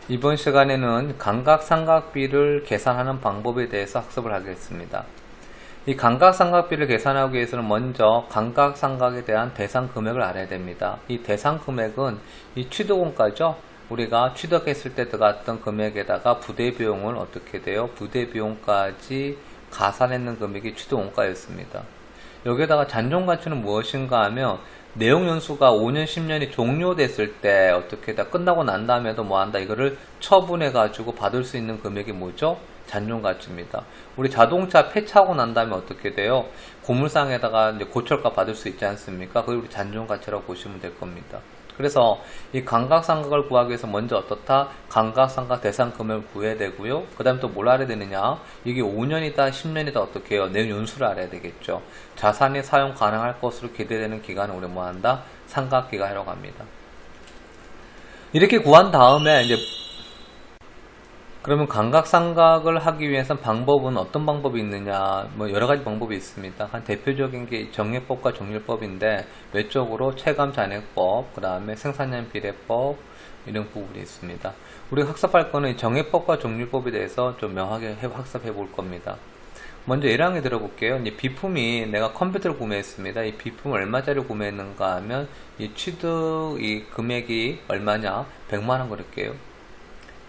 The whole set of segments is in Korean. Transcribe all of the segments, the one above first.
이번 시간에는 감각삼각비를 계산하는 방법에 대해서 학습을 하겠습니다. 이 감각삼각비를 계산하기 위해서는 먼저 감각삼각에 대한 대상 금액을 알아야 됩니다. 이 대상 금액은 이 취득원가죠. 우리가 취득했을 때 들어갔던 금액에다가 부대 비용을 어떻게 돼요? 부대 비용까지 가산했는 금액이 취득원가였습니다. 여기에다가 잔존가치는 무엇인가 하면 내용 연수가 5년, 10년이 종료됐을 때 어떻게 다 끝나고 난 다음에도 뭐 한다? 이거를 처분해 가지고 받을 수 있는 금액이 뭐죠? 잔존가치입니다. 우리 자동차 폐차하고 난 다음에 어떻게 돼요? 고물상에다가 이제 고철가 받을 수 있지 않습니까? 그걸 우리 잔존가치라고 보시면 될 겁니다. 그래서 이 감각삼각을 구하기 위해서 먼저 어떻다? 감각삼각 대상 금액을 구해야 되고요. 그 다음에 또 뭘 알아야 되느냐? 이게 5년이다, 10년이다 어떻게 해요? 내용 연수를 알아야 되겠죠. 자산이 사용 가능할 것으로 기대되는 기간을 우리 뭐 한다? 삼각기간이라고 합니다. 이렇게 구한 다음에 이제 그러면 감각삼각을 하기 위해서는 방법은 어떤 방법이 있느냐? 뭐 여러 가지 방법이 있습니다. 한 대표적인 게 정예법과 정률법인데 외적으로 체감잔액법, 그 다음에 생산량 비례법 이런 부분이 있습니다. 우리가 학습할 거는 정예법과 정률법에 대해서 좀 명확하게 학습해 볼 겁니다. 먼저 예를 한개 들어볼게요. 이제 비품이 내가 컴퓨터를 구매했습니다. 이 비품을 얼마짜리 구매했는가 하면 이 취득 이 금액이 얼마냐? 100만원 그럴게요.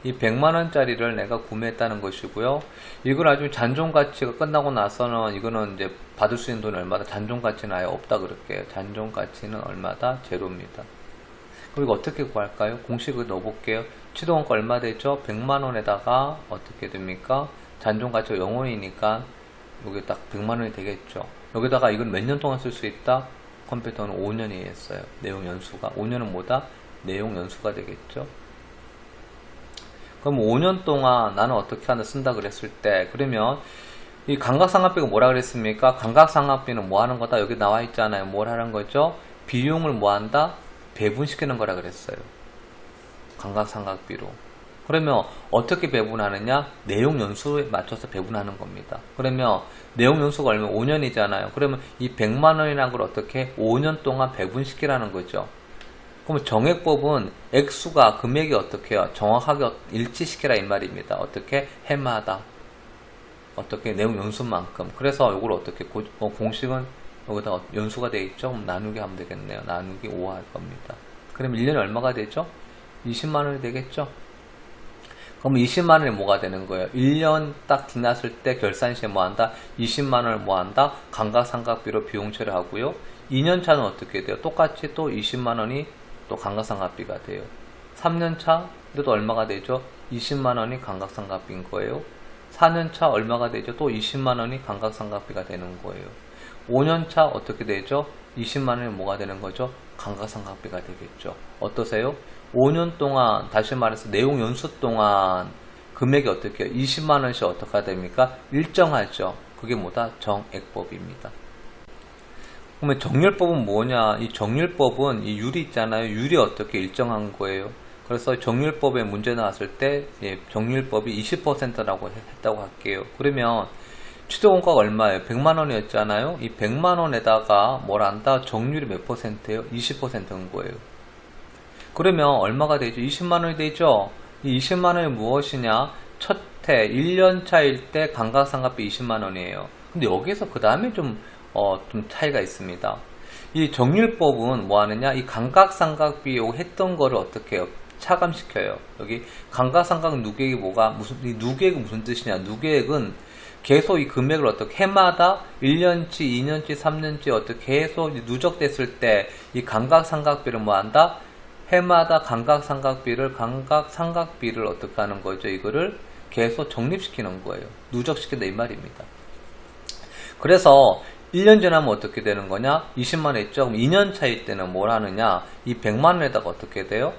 이 100만원짜리를 내가 구매했다는 것이고요. 이걸 아주 잔존가치가 끝나고 나서는 이거는 이제 받을 수 있는 돈이 얼마다? 잔존가치는 아예 없다 그럴게요. 잔존가치는 얼마다? 제로입니다. 그럼 이거 어떻게 구할까요? 공식을 넣어볼게요. 취득원가 얼마 되죠? 100만원에다가 어떻게 됩니까? 잔존가치가 0원이니까 여기 딱 100만원이 되겠죠. 여기다가 이건 몇 년 동안 쓸 수 있다? 컴퓨터는 5년이 했어요. 내용 연수가. 5년은 뭐다? 내용 연수가 되겠죠. 그럼 5년 동안 나는 어떻게 하나 쓴다 그랬을 때 그러면 이 감각상각비가 뭐라 그랬습니까? 감각상각비는 뭐 하는 거다? 여기 나와 있잖아요. 뭘 하는 거죠? 비용을 뭐 한다? 배분시키는 거라 그랬어요. 감각상각비로. 그러면 어떻게 배분하느냐? 내용 연수에 맞춰서 배분하는 겁니다. 그러면 내용 연수가 얼마? 5년이잖아요. 그러면 이 100만원이라는 걸 어떻게 5년 동안 배분시키라는 거죠. 그럼 정액법은 액수가 금액이 어떻게 해요? 정확하게 일치시키라 이 말입니다. 어떻게? 해마다 어떻게 내용 연수만큼. 그래서 이걸 어떻게 공식은 여기다 연수가 되어 있죠. 그럼 나누기 하면 되겠네요. 나누기 5 할 겁니다. 그럼 1년에 얼마가 되죠? 20만원이 되겠죠. 그럼 20만원이 뭐가 되는 거예요? 1년 딱 지났을 때 결산 시에 뭐 한다? 20만원을 뭐 한다? 감각삼각비로 비용 처리하고요. 2년 차는 어떻게 돼요? 똑같이 또 20만원이 또 감각삼각비가 돼요. 3년차 또 얼마가 되죠? 20만원이 감각삼각비인 거예요. 4년차 얼마가 되죠? 또 20만원이 감각삼각비가 되는 거예요. 5년차 어떻게 되죠? 20만원이 뭐가 되는 거죠? 감각삼각비가 되겠죠. 어떠세요? 5년 동안 다시 말해서 내용 연수 동안 금액이 어떻게 해요? 20만원씩 어떻게 됩니까? 일정하죠. 그게 뭐다? 정액법입니다. 그러면 정률법은 뭐냐? 이 정률법은 이 율이 있잖아요. 율이 어떻게 일정한 거예요. 그래서 정률법에 문제 나왔을 때 정률법이 20%라고 했다고 할게요. 그러면 취득원가가 얼마예요? 100만원이었잖아요. 이 100만원에다가 뭘 한다? 정률이 몇 %예요? 20%인 거예요. 그러면 얼마가 되죠? 20만원이 되죠? 이 20만원이 무엇이냐? 첫 해 1년차일 때 감각삼각비 20만원이에요. 근데 여기서 그 다음에 좀 차이가 있습니다. 이 정률법은 뭐 하느냐? 이 감각삼각비 했던 거를 어떻게 해요? 차감시켜요. 여기 감각삼각 누계액이 이 누계액은 무슨 뜻이냐? 누계액은 계속 이 금액을 어떻게 해마다 1년치, 2년치, 3년치 어떻게 계속 누적됐을 때 이 감각삼각비를 뭐 한다? 해마다 감각삼각비를 어떻게 하는 거죠? 이거를 계속 적립시키는 거예요. 누적시킨다 이 말입니다. 그래서 1년 지나면 어떻게 되는 거냐? 20만원 있죠? 그럼 2년 차일 때는 뭘 하느냐? 이 100만원에다가 어떻게 돼요?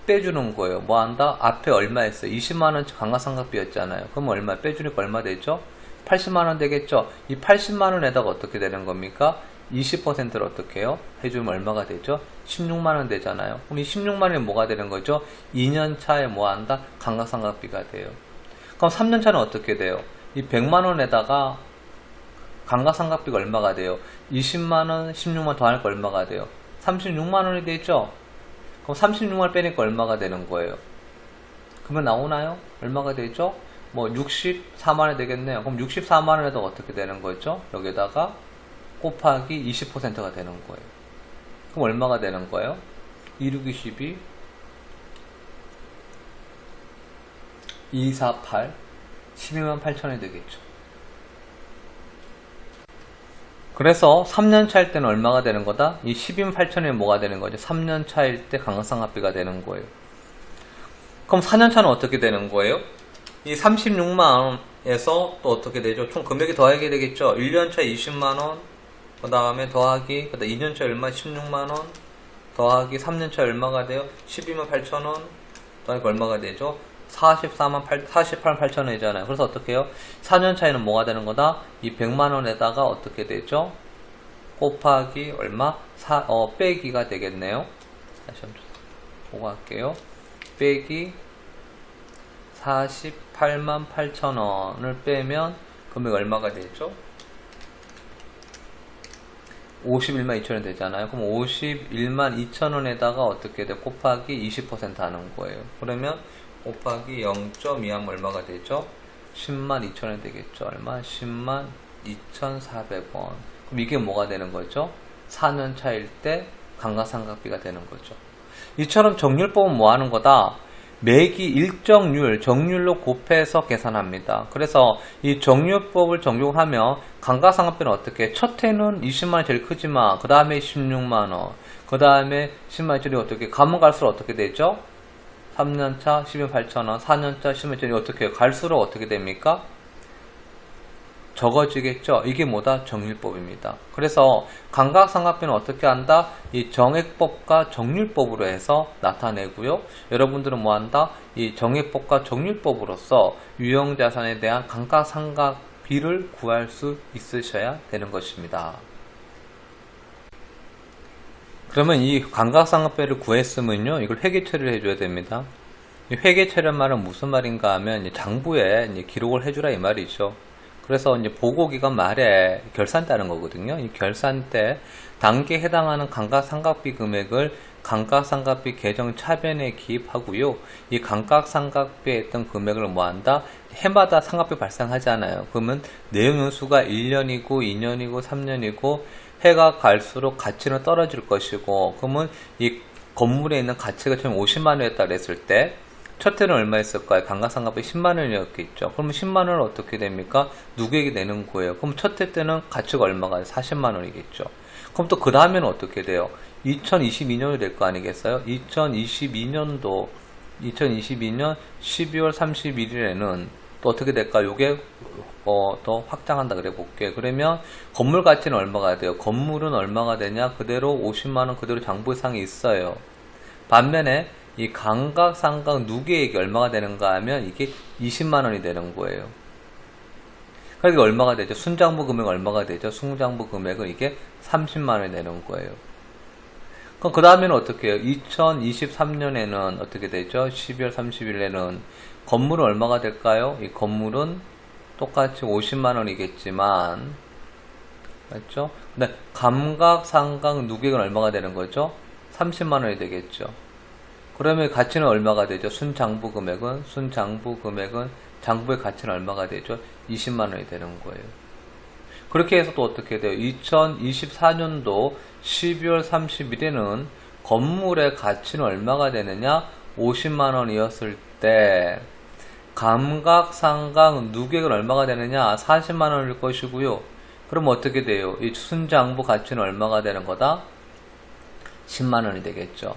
빼주는 거예요. 뭐 한다? 앞에 얼마 했어요? 20만원치 감각삼각비였잖아요. 그럼 얼마? 빼주니까 얼마 되죠? 80만원 되겠죠? 이 80만원에다가 어떻게 되는 겁니까? 20%를 어떻게 해요? 해주면 얼마가 되죠? 16만원 되잖아요. 그럼 이 16만원이 뭐가 되는 거죠? 2년 차에 뭐 한다? 감각삼각비가 돼요. 그럼 3년 차는 어떻게 돼요? 이 100만원에다가 감각삼각비가 얼마가 돼요? 20만원, 16만원 더하니까 얼마가 돼요? 36만원이 되죠? 그럼 36만원 빼니까 얼마가 되는 거예요? 그러면 나오나요? 얼마가 되죠? 뭐 64만원이 되겠네요. 그럼 64만원에도 어떻게 되는 거죠? 여기다가 곱하기 20%가 되는 거예요. 그럼 얼마가 되는 거예요? 2622 248 12만 8천원이 되겠죠. 그래서 3년 차일 때는 얼마가 되는 거다? 이 12만 8천원이 뭐가 되는 거죠? 3년 차일 때 감가상각비가 되는 거예요. 그럼 4년 차는 어떻게 되는 거예요? 이 36만원에서 또 어떻게 되죠? 총 금액이 더하게 되겠죠? 1년 차에 20만원, 그 다음에 더하기, 그 다음 2년 차에 얼마? 16만원, 더하기 3년 차에 얼마가 돼요? 12만 8천원, 더하기 얼마가 되죠? 48만 8천원이잖아요. 그래서 어떻게 해요? 4년 차에는 뭐가 되는 거다? 이 100만원에다가 어떻게 되죠? 곱하기 얼마? 빼기가 되겠네요. 다시 한번 보고 할게요. 빼기 48만 8천원을 빼면 금액 얼마가 되죠? 51만 2천원 되잖아요. 그럼 51만 2천원에다가 어떻게 돼? 곱하기 20% 하는 거예요. 그러면 곱하기 0.2 하면 얼마가 되죠? 10만 2천원이 되겠죠. 얼마? 10만 2,400원. 그럼 이게 뭐가 되는 거죠? 4년 차일 때 감가상각비가 되는 거죠. 이처럼 정률법은 뭐 하는 거다? 매기 일정률, 정률로 곱해서 계산합니다. 그래서 이 정률법을 적용하면 감가상각비는 어떻게? 첫 해는 20만원이 제일 크지만 그 다음에 16만원, 그 다음에 10만원짜리 어떻게? 가면 갈수록 어떻게 되죠? 3년차 12만 8천원, 4년차 10만원짜리 어떻게 해요? 갈수록 어떻게 됩니까? 적어지겠죠. 이게 뭐다? 정률법입니다. 그래서 감가상각비는 어떻게 한다? 이 정액법과 정률법으로 해서 나타내고요. 여러분들은 뭐 한다? 이 정액법과 정률법으로서 유형자산에 대한 감가상각비를 구할 수 있으셔야 되는 것입니다. 그러면 이 감가상각비를 구했으면요, 이걸 회계 처리를 해줘야 됩니다. 이 회계 처리란 말은 무슨 말인가 하면 장부에 기록을 해주라 이 말이죠. 그래서 이제 보고기간 말에 결산 따는 거거든요. 이 결산 때 단계에 해당하는 감가상각비 금액을 감가상각비 계정 차변에 기입하고요. 이 감가상각비에 있던 금액을 뭐 한다? 해마다 상각비 발생하잖아요. 그러면 내용 연수가 1년이고 2년이고 3년이고 해가 갈수록 가치는 떨어질 것이고, 그러면 이 건물에 있는 가치가 처음 50만원이었다 그랬을 때 첫 해는 얼마였을까요? 감가상각비 10만원이었겠죠. 그러면 10만원을 어떻게 됩니까? 누구에게 내는 거예요? 그럼 첫 해 때는 가치가 얼마가 40만원이겠죠. 그럼 또 그 다음에는 어떻게 돼요? 2022년이 될 거 아니겠어요? 2022년도 2022년 12월 31일에는 또 어떻게 될까? 요게 더 확장한다 그래 볼게요. 그러면 건물 가치는 얼마가 돼요? 건물은 얼마가 되냐? 그대로 50만원 그대로 장부상이 있어요. 반면에 이 감가상각 누계액이 얼마가 되는가 하면 이게 20만원이 되는 거예요. 그러니까 얼마가 되죠? 순장부 금액 얼마가 되죠? 순장부 금액은 이게 30만원이 되는 거예요. 그럼 그 다음에는 어떻게 해요? 2023년에는 어떻게 되죠? 12월 30일에는 건물은 얼마가 될까요? 이 건물은 똑같이 50만원이겠지만, 맞죠? 근데 감가상각 누계액은 얼마가 되는 거죠? 30만원이 되겠죠. 그러면 가치는 얼마가 되죠? 순장부 금액은 장부의 가치는 얼마가 되죠? 20만원이 되는 거예요. 그렇게 해서 또 어떻게 돼요? 2024년도 12월 30일에는 건물의 가치는 얼마가 되느냐? 50만원이었을 때 감각상각 누계액은 얼마가 되느냐? 40만원일 것이고요. 그럼 어떻게 돼요? 이 순장부 가치는 얼마가 되는 거다? 10만원이 되겠죠.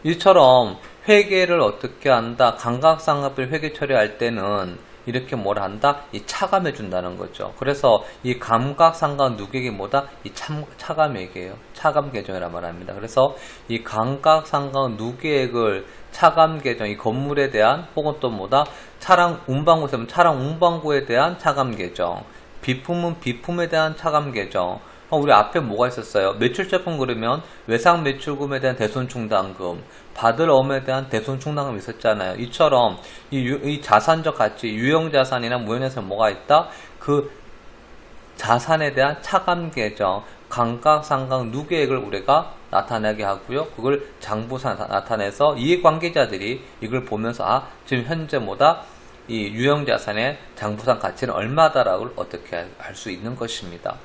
이처럼 회계를 어떻게 한다? 감각상각비를 회계 처리할 때는 이렇게 뭘 한다? 이 차감해 준다는 거죠. 그래서 이 감각상각 누계액이 뭐다? 이 차감액이에요. 차감 계정이란 말합니다. 그래서 이 감각상각 누계액을 차감 계정, 이 건물에 대한 혹은 또 뭐다? 차량 운반구 있으면 차량 운반구에 대한 차감 계정, 비품은 비품에 대한 차감 계정. 우리 앞에 뭐가 있었어요? 매출제품 그러면 외상 매출금에 대한 대손충당금, 받을 엄에 대한 대손충당금 있었잖아요. 이처럼 이 자산적 가치, 유형자산이나 무형자산 뭐가 있다? 그 자산에 대한 차감 계정, 감가상각 누계액을 우리가 나타나게 하고요. 그걸 장부상 나타내서 이해관계자들이 이걸 보면서 지금 현재 뭐다? 이 유형자산의 장부상 가치는 얼마다라고 어떻게 알 수 있는 것입니다.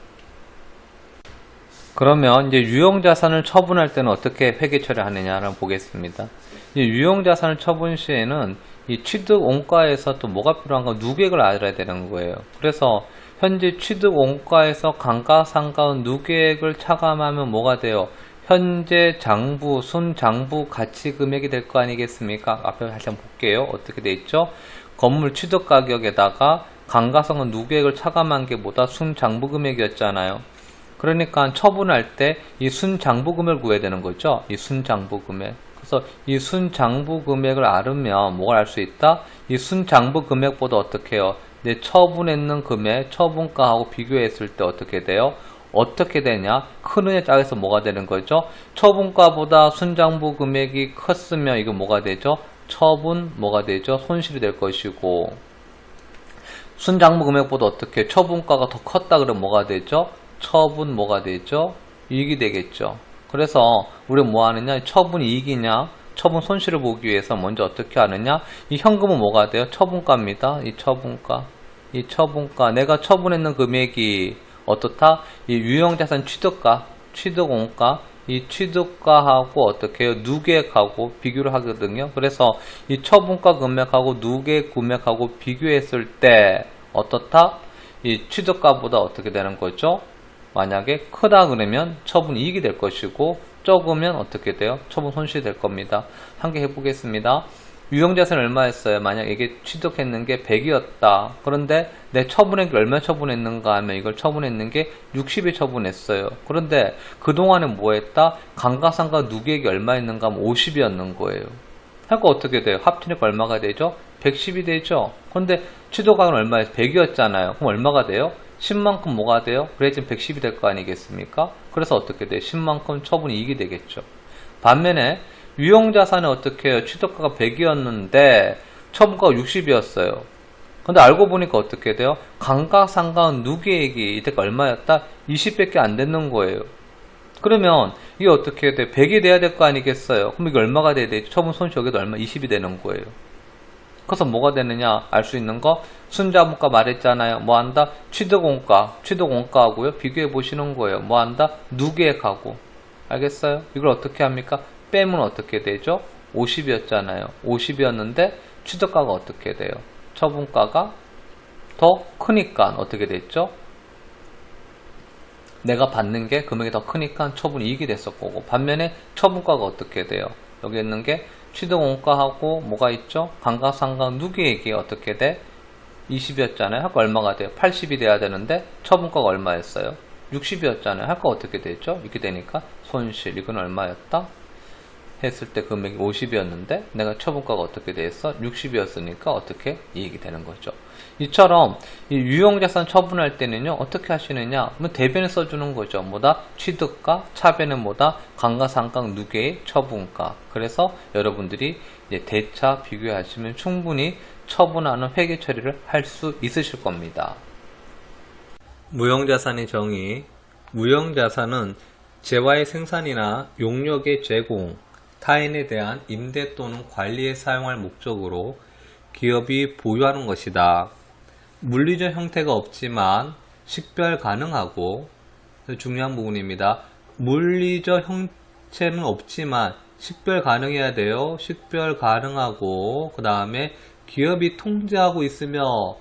그러면 이제 유형자산을 처분할 때는 어떻게 회계 처리하느냐를 보겠습니다. 유형자산을 처분 시에는 이 취득 원가에서 또 뭐가 필요한가? 누계액을 알아야 되는 거예요. 그래서 현재 취득 원가에서 감가상각 누계액을 차감하면 뭐가 돼요? 현재 장부, 순장부 가치 금액이 될 거 아니겠습니까? 앞에 다시 한번 볼게요. 어떻게 돼 있죠? 건물 취득 가격에다가 감가상각 누계액을 차감한 게 뭐다? 순장부 금액이었잖아요. 그러니까 처분할 때 이 순장부 금액을 구해야 되는 거죠. 이 순장부 금액. 그래서 이 순장부 금액을 알으면 뭐가 알 수 있다? 이 순장부 금액보다 어떻게 해요? 내 처분했는 금액, 처분가하고 비교했을 때 어떻게 돼요? 어떻게 되냐? 크느냐 작아서 뭐가 되는 거죠? 처분가보다 순장부 금액이 컸으면 이거 뭐가 되죠? 처분 뭐가 되죠? 손실이 될 것이고, 순장부 금액보다 어떻게 처분가가 더 컸다 그러면 뭐가 되죠? 처분 뭐가 되죠? 이익이 되겠죠. 그래서 우리가 뭐 하느냐? 처분 이익이냐? 처분 손실을 보기 위해서 먼저 어떻게 하느냐? 이 현금은 뭐가 돼요? 처분가입니다. 이 처분가. 내가 처분했는 금액이 어떻다? 이 유형자산 취득가, 취득원가, 이 취득가하고 어떻게 해요? 누계액하고 비교를 하거든요. 그래서 이 처분가 금액하고 누계액 금액하고 비교했을 때 어떻다? 이 취득가보다 어떻게 되는 거죠? 만약에 크다 그러면 처분 이익이 될 것이고, 적으면 어떻게 돼요? 처분 손실이 될 겁니다. 한 개 해보겠습니다. 유형자산 얼마였어요? 만약 이게 취득했는 게 100이었다. 그런데 내 처분한 게 얼마 처분했는가 하면 이걸 처분했는 게 60이 처분했어요. 그런데 그동안에 뭐 했다? 감가상각 누계액이 얼마였는가 하면 50이었는 거예요. 그러니까 어떻게 돼요? 합치니까 얼마가 되죠? 110이 되죠? 그런데 취득額은 얼마였어요? 100이었잖아요. 그럼 얼마가 돼요? 10만큼 뭐가 돼요? 그래 지금 110이 될 거 아니겠습니까? 그래서 어떻게 돼요? 10만큼 처분 이익이 되겠죠. 반면에 유형자산은 어떻게 해요? 취득가가 100이었는데 처분가가 60이었어요. 근데 알고 보니까 어떻게 돼요? 감가상각 누계액이 이때가 얼마였다? 20밖에 안 되는 거예요. 그러면 이게 어떻게 돼요? 100이 돼야 될 거 아니겠어요? 그럼 이게 얼마가 돼야 되죠? 처분 손실 여기도 얼마? 20이 되는 거예요. 그래서 뭐가 되느냐 알 수 있는 거? 순자본가 말했잖아요. 뭐 한다? 취득원가하고요. 비교해 보시는 거예요. 뭐 한다? 누계액하고. 알겠어요? 이걸 어떻게 합니까? 빼면 어떻게 되죠? 50이었잖아요. 50이었는데 취득가가 어떻게 돼요? 처분가가 더 크니까 어떻게 됐죠? 내가 받는 게 금액이 더 크니까 처분 이익이 됐었고, 반면에 처분가가 어떻게 돼요? 여기 있는 게 취득원가하고 뭐가 있죠? 감가상각 누계액이 어떻게 돼? 20이었잖아요. 할거 얼마가 돼요? 80이 돼야 되는데 처분가가 얼마였어요? 60이었잖아요. 할거 어떻게 되죠? 이렇게 되니까 손실. 이건 얼마였다? 했을 때 금액이 50이었는데 내가 처분가가 어떻게 됐어? 60이었으니까 어떻게 이익이 되는 거죠. 이처럼 이 유형자산 처분할 때는요 어떻게 하시느냐? 뭐 대변을 써주는 거죠. 뭐다? 취득가, 차변은 뭐다? 감가상각 누계의 처분가. 그래서 여러분들이 이제 대차 비교하시면 충분히 처분하는 회계 처리를 할 수 있으실 겁니다. 무형자산의 정의. 무형자산은 재화의 생산이나 용역의 제공, 타인에 대한 임대 또는 관리에 사용할 목적으로 기업이 보유하는 것이다. 물리적 형태가 없지만 식별 가능하고, 중요한 부분입니다. 물리적 형체는 없지만 식별 가능해야 돼요. 식별 가능하고, 그 다음에 기업이 통제하고 있으며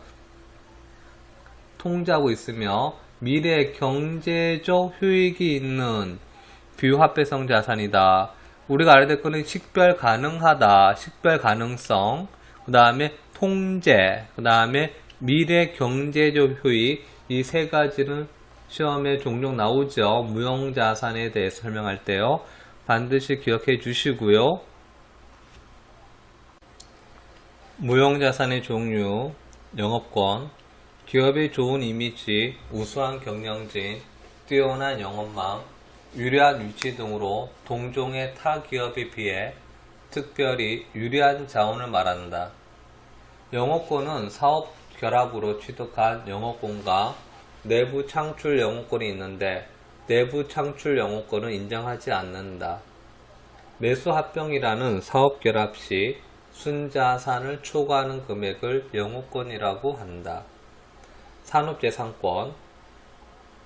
미래 경제적 효익이 있는 비효합배성 자산이다. 우리가 알아야 될 거는 식별 가능하다, 식별 가능성, 그 다음에 통제, 그 다음에 미래 경제적 효익, 이 세 가지는 시험에 종종 나오죠. 무형자산에 대해서 설명할 때요. 반드시 기억해 주시고요. 무형자산의 종류, 영업권, 기업의 좋은 이미지, 우수한 경영진, 뛰어난 영업망, 유리한 위치 등으로 동종의 타 기업에 비해 특별히 유리한 자원을 말한다. 영업권은 사업 결합으로 취득한 영업권과 내부 창출 영업권이 있는데, 내부 창출 영업권은 인정하지 않는다. 매수합병이라는 사업결합 시 순자산을 초과하는 금액을 영업권이라고 한다. 산업재산권,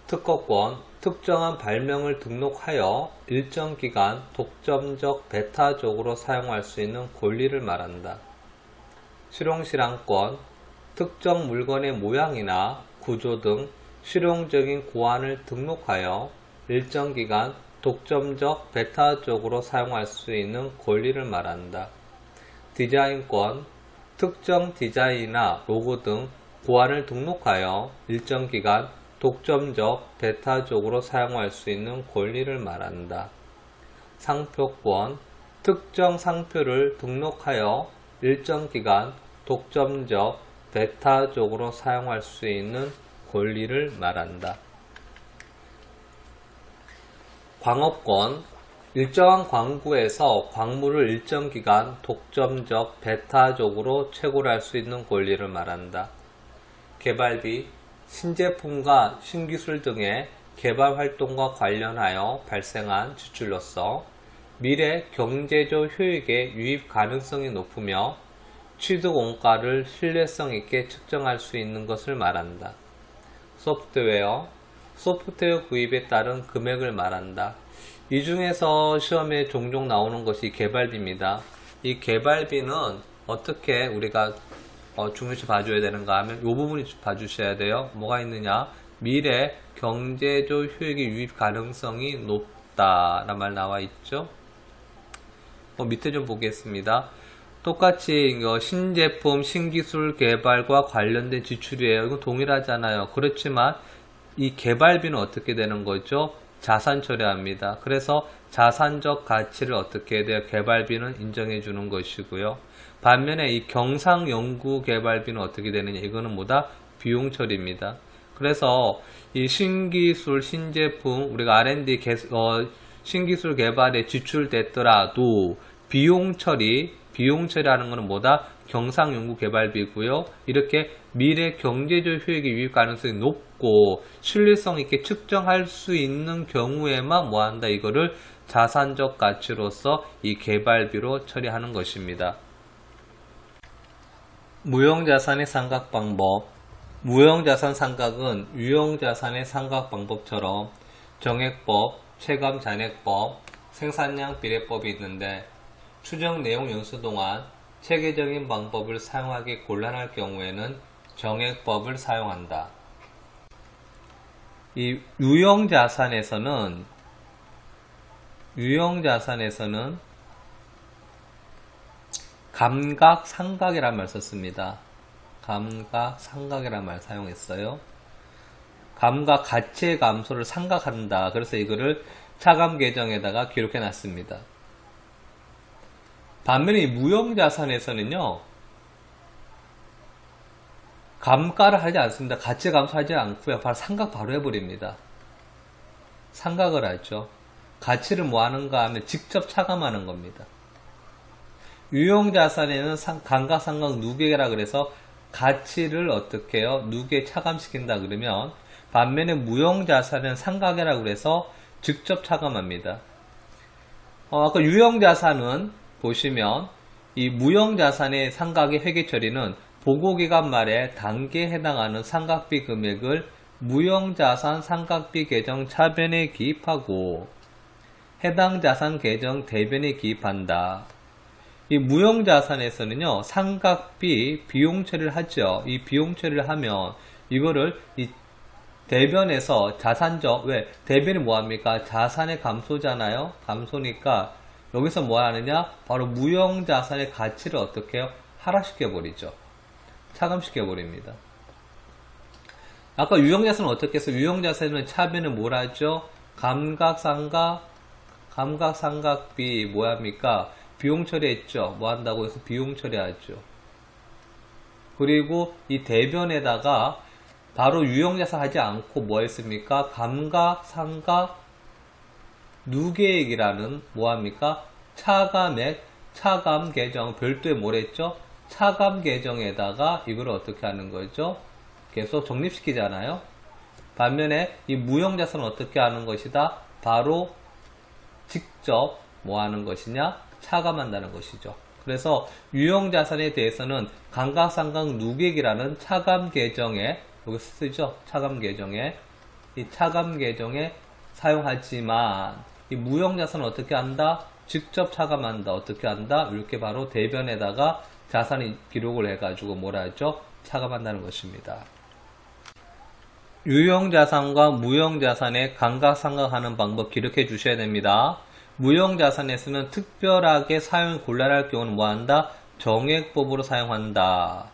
특허권, 특정한 발명을 등록하여 일정 기간 독점적 배타적으로 사용할 수 있는 권리를 말한다. 실용실황권, 특정 물건의 모양이나 구조 등 실용적인 고안을 등록하여 일정 기간 독점적 배타적으로 사용할 수 있는 권리를 말한다. 디자인권, 특정 디자인이나 로고 등 고안을 등록하여 일정 기간 독점적 배타적으로 사용할 수 있는 권리를 말한다. 상표권, 특정 상표를 등록하여 일정 기간 독점적 배타적으로 사용할 수 있는 권리를 말한다. 광업권, 일정한 광구에서 광물을 일정 기간 독점적 배타적으로 채굴할 수 있는 권리를 말한다. 개발비, 신제품과 신기술 등의 개발 활동과 관련하여 발생한 지출로서 미래 경제적 효익의 유입 가능성이 높으며 취득 원가를 신뢰성 있게 측정할 수 있는 것을 말한다. 소프트웨어 구입에 따른 금액을 말한다. 이 중에서 시험에 종종 나오는 것이 개발비입니다. 이 개발비는 어떻게 우리가 중요시 봐줘야 되는가 하면 이 부분이 봐주셔야 돼요. 뭐가 있느냐? 미래 경제적 효익의 유입 가능성이 높다라는 말 나와 있죠. 밑에 좀 보겠습니다. 똑같이 신제품, 신기술 개발과 관련된 지출이에요. 이건 동일하잖아요. 그렇지만 이 개발비는 어떻게 되는 거죠? 자산 처리합니다. 그래서 자산적 가치를 어떻게 해야 돼요? 개발비는 인정해 주는 것이고요. 반면에 이 경상연구 개발비는 어떻게 되느냐? 이거는 뭐다? 비용 처리입니다. 그래서 이 신기술, 신제품, 우리가 R&D 신기술 개발에 지출됐더라도 비용 처리하는 것은 뭐다? 경상연구 개발비고요. 이렇게 미래 경제적 효익의 유입 가능성이 높고 신뢰성 있게 측정할 수 있는 경우에만 뭐한다? 이거를 자산적 가치로서 이 개발비로 처리하는 것입니다. 무형자산의 상각 방법. 무형자산 상각은 유형자산의 상각 방법처럼 정액법, 체감잔액법, 생산량 비례법이 있는데 추정 내용 연수 동안 체계적인 방법을 사용하기 곤란할 경우에는 정액법을 사용한다. 이 유형자산에서는 감각상각이라는 말 썼습니다. 감각상각이라는 말 사용했어요. 감각 가치의 감소를 상각한다. 그래서 이거를 차감계정에다가 기록해 놨습니다. 반면에 이 무형자산에서는요, 감가를 하지 않습니다. 가치 감소하지 않고요. 바로 상각 바로 해버립니다. 상각을 하죠. 가치를 뭐 하는가 하면 직접 차감하는 겁니다. 유형자산에는 감가상각 누계라 그래서 가치를 어떻게 해요? 누계 차감시킨다 그러면, 반면에 무형자산은 상각이라 그래서 직접 차감합니다. 아까 유형자산은 보시면 이 무형자산의 상각의 회계처리는 보고기간 말에 단계에 해당하는 상각비 금액을 무형자산 상각비 계정 차변에 기입하고 해당 자산 계정 대변에 기입한다. 이 무형자산에서는요, 상각비 비용 처리를 하죠. 이 비용 처리를 하면 이거를 이 대변에서 자산적, 왜? 대변이 뭐합니까? 자산의 감소잖아요? 감소니까 여기서 뭐 하느냐? 바로 무형자산의 가치를 어떻게 해요? 하락시켜버리죠. 차감시켜버립니다. 아까 유형자산은 어떻게 해서 유형자산은 차변은 뭘 하죠? 감각상각비 뭐합니까? 비용 처리했죠. 뭐 한다고 해서 비용 처리하죠. 그리고 이 대변에다가 바로 유형자산 하지 않고 뭐 했습니까? 감각상각 누계액이라는 뭐합니까? 차감액, 차감 계정 별도에 뭘 했죠? 차감 계정에다가 이걸 어떻게 하는 거죠? 계속 적립시키잖아요. 반면에 이 무형자산은 어떻게 하는 것이다? 바로 직접 뭐 하는 것이냐? 차감한다는 것이죠. 그래서 유형자산에 대해서는 감가상각 누객이라는 차감 계정에 여기 쓰죠. 차감 계정에 이 차감 계정에 사용하지만 이 무형자산은 어떻게 한다? 직접 차감한다. 어떻게 한다? 이렇게 바로 대변에다가 자산 기록을 해가지고 뭐라 하죠? 차감한다는 것입니다. 유형자산과 무형자산의 감가상각하는 방법 기록해 주셔야 됩니다. 무형자산에서는 특별하게 사용이 곤란할 경우는 뭐한다? 정액법으로 사용한다.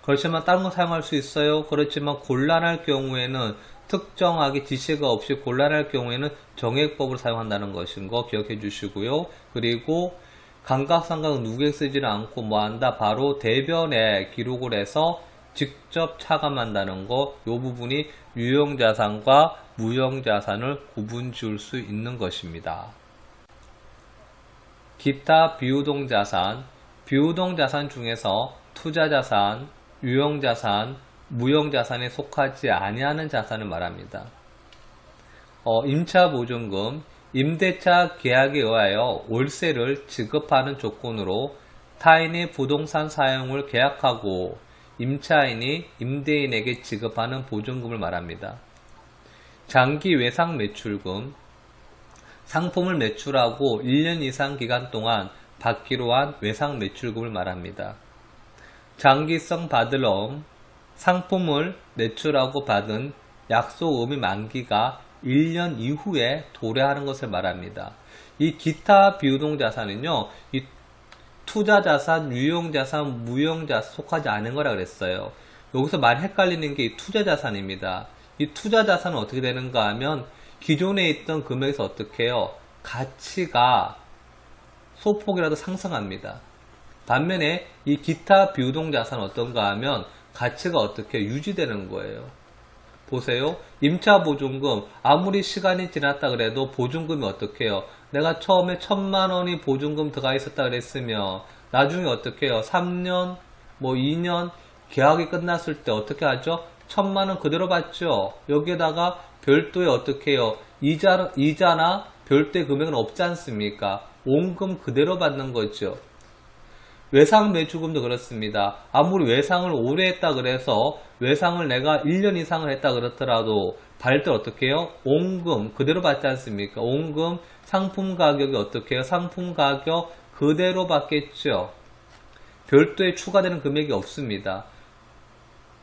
그렇지만 다른 거 사용할 수 있어요. 그렇지만 곤란할 경우에는 특정하게 지시가 없이 곤란할 경우에는 정액법으로 사용한다는 것인 거 기억해 주시고요. 그리고 감가상각 누객 쓰지는 않고 뭐한다? 바로 대변에 기록을 해서 직접 차감한다는 거, 이 부분이 유형자산과 무형자산을 구분 지을 수 있는 것입니다. 기타 비유동자산, 비유동자산 중에서 투자자산, 유형자산, 무형자산에 속하지 아니하는 자산을 말합니다. 임차보증금, 임대차 계약에 의하여 월세를 지급하는 조건으로 타인의 부동산 사용을 계약하고 임차인이 임대인에게 지급하는 보증금을 말합니다. 장기 외상 매출금, 상품을 매출하고 1년 이상 기간 동안 받기로 한 외상 매출금을 말합니다. 장기성 받을음, 상품을 매출하고 받은 약속음의 만기가 1년 이후에 도래하는 것을 말합니다. 이 기타 비유동자산은요, 이 투자자산, 유형자산, 무형자산 속하지 않은 거라 그랬어요. 여기서 많이 헷갈리는 게 이 투자자산입니다. 이 투자자산은 어떻게 되는가 하면 기존에 있던 금액에서 어떻게 해요? 가치가 소폭이라도 상승합니다. 반면에 이 기타 비유동자산은 어떤가 하면 가치가 어떻게 유지되는 거예요. 보세요. 임차보증금 아무리 시간이 지났다 그래도 보증금이 어떻게 해요? 내가 처음에 1000만원이 보증금 들어가 있었다 그랬으면 나중에 어떻게 해요? 3년, 뭐 2년 계약이 끝났을 때 어떻게 하죠? 1000만원 그대로 받죠. 여기에다가 별도의 어떻게 해요? 이자나 별도의 금액은 없지 않습니까? 원금 그대로 받는 거죠. 외상 매출금도 그렇습니다. 아무리 외상을 오래 했다 그래서 외상을 내가 1년 이상을 했다 그렇더라도 받을 때 어떻게 해요? 원금 그대로 받지 않습니까? 원금 상품 가격이 어떻게 해요? 상품 가격 그대로 받겠죠. 별도의 추가되는 금액이 없습니다.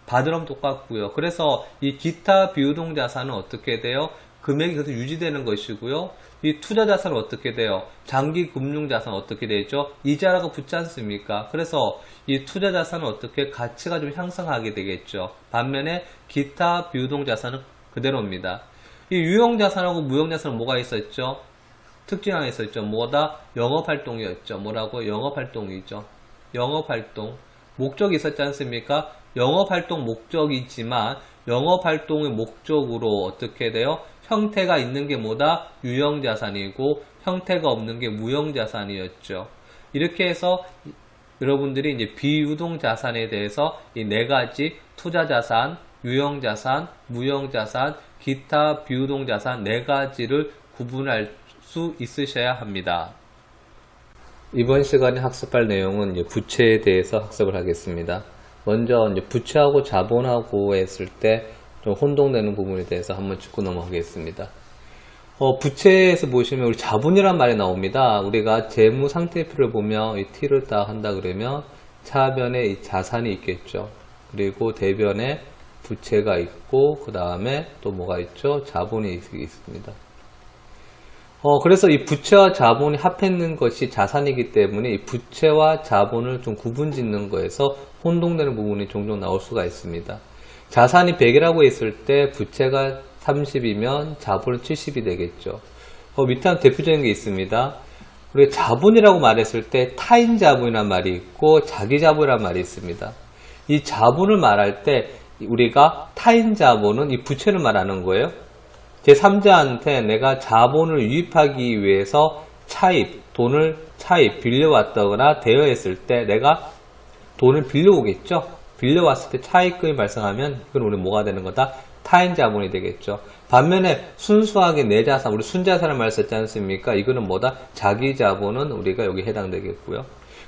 받으면 똑같고요. 그래서 이 기타 비유동자산은 어떻게 돼요? 금액이 계속 유지되는 것이고요. 이 투자자산은 어떻게 돼요? 장기금융자산은 어떻게 되죠? 이자라고 붙지 않습니까? 그래서 이 투자자산은 어떻게 가치가 좀 향상하게 되겠죠. 반면에 기타 비유동자산은 그대로입니다. 이 유형자산하고 무형자산은 뭐가 있었죠? 특징이 하나 있었죠. 뭐다? 영업활동이었죠. 뭐라고? 영업활동이죠. 영업활동. 목적이 있었지 않습니까? 영업활동 목적이지만 영업활동의 목적으로 어떻게 돼요? 형태가 있는 게 뭐다? 유형자산이고 형태가 없는 게 무형자산이었죠. 이렇게 해서 여러분들이 이제 비유동자산에 대해서 이 네 가지 투자자산, 유형자산, 무형자산, 기타 비유동자산 네 가지를 구분할 수 있으셔야 합니다. 이번 시간에 학습할 내용은 이제 부채에 대해서 학습을 하겠습니다. 먼저 이제 부채하고 자본하고 했을 때 좀 혼동되는 부분에 대해서 한번 짚고 넘어가겠습니다. 부채에서 보시면 우리 자본이란 말이 나옵니다. 우리가 재무 상태표를 보면 이 T를 딱 한다 그러면 차변에 이 자산이 있겠죠. 그리고 대변에 부채가 있고 그 다음에 또 뭐가 있죠? 자본이 있습니다. 그래서 이 부채와 자본이 합했는 것이 자산이기 때문에 이 부채와 자본을 좀 구분 짓는 거에서 혼동되는 부분이 종종 나올 수가 있습니다. 자산이 100이라고 했을 때 부채가 30이면 자본은 70이 되겠죠. 밑에 한 대표적인 게 있습니다. 우리가 자본이라고 말했을 때 타인 자본이라는 말이 있고 자기 자본이라는 말이 있습니다. 이 자본을 말할 때 우리가 타인 자본은 이 부채를 말하는 거예요. 제3자한테 내가 자본을 유입하기 위해서 돈을 빌려왔다거나 대여했을 때 내가 돈을 빌려오겠죠. 빌려왔을 때 차입금이 발생하면 그건 우리 뭐가 되는 거다? 타인 자본이 되겠죠. 반면에 순수하게 내 자산, 우리 순자산을 말했지 않습니까? 이거는 뭐다? 자기 자본은 우리가 여기 해당되겠고요.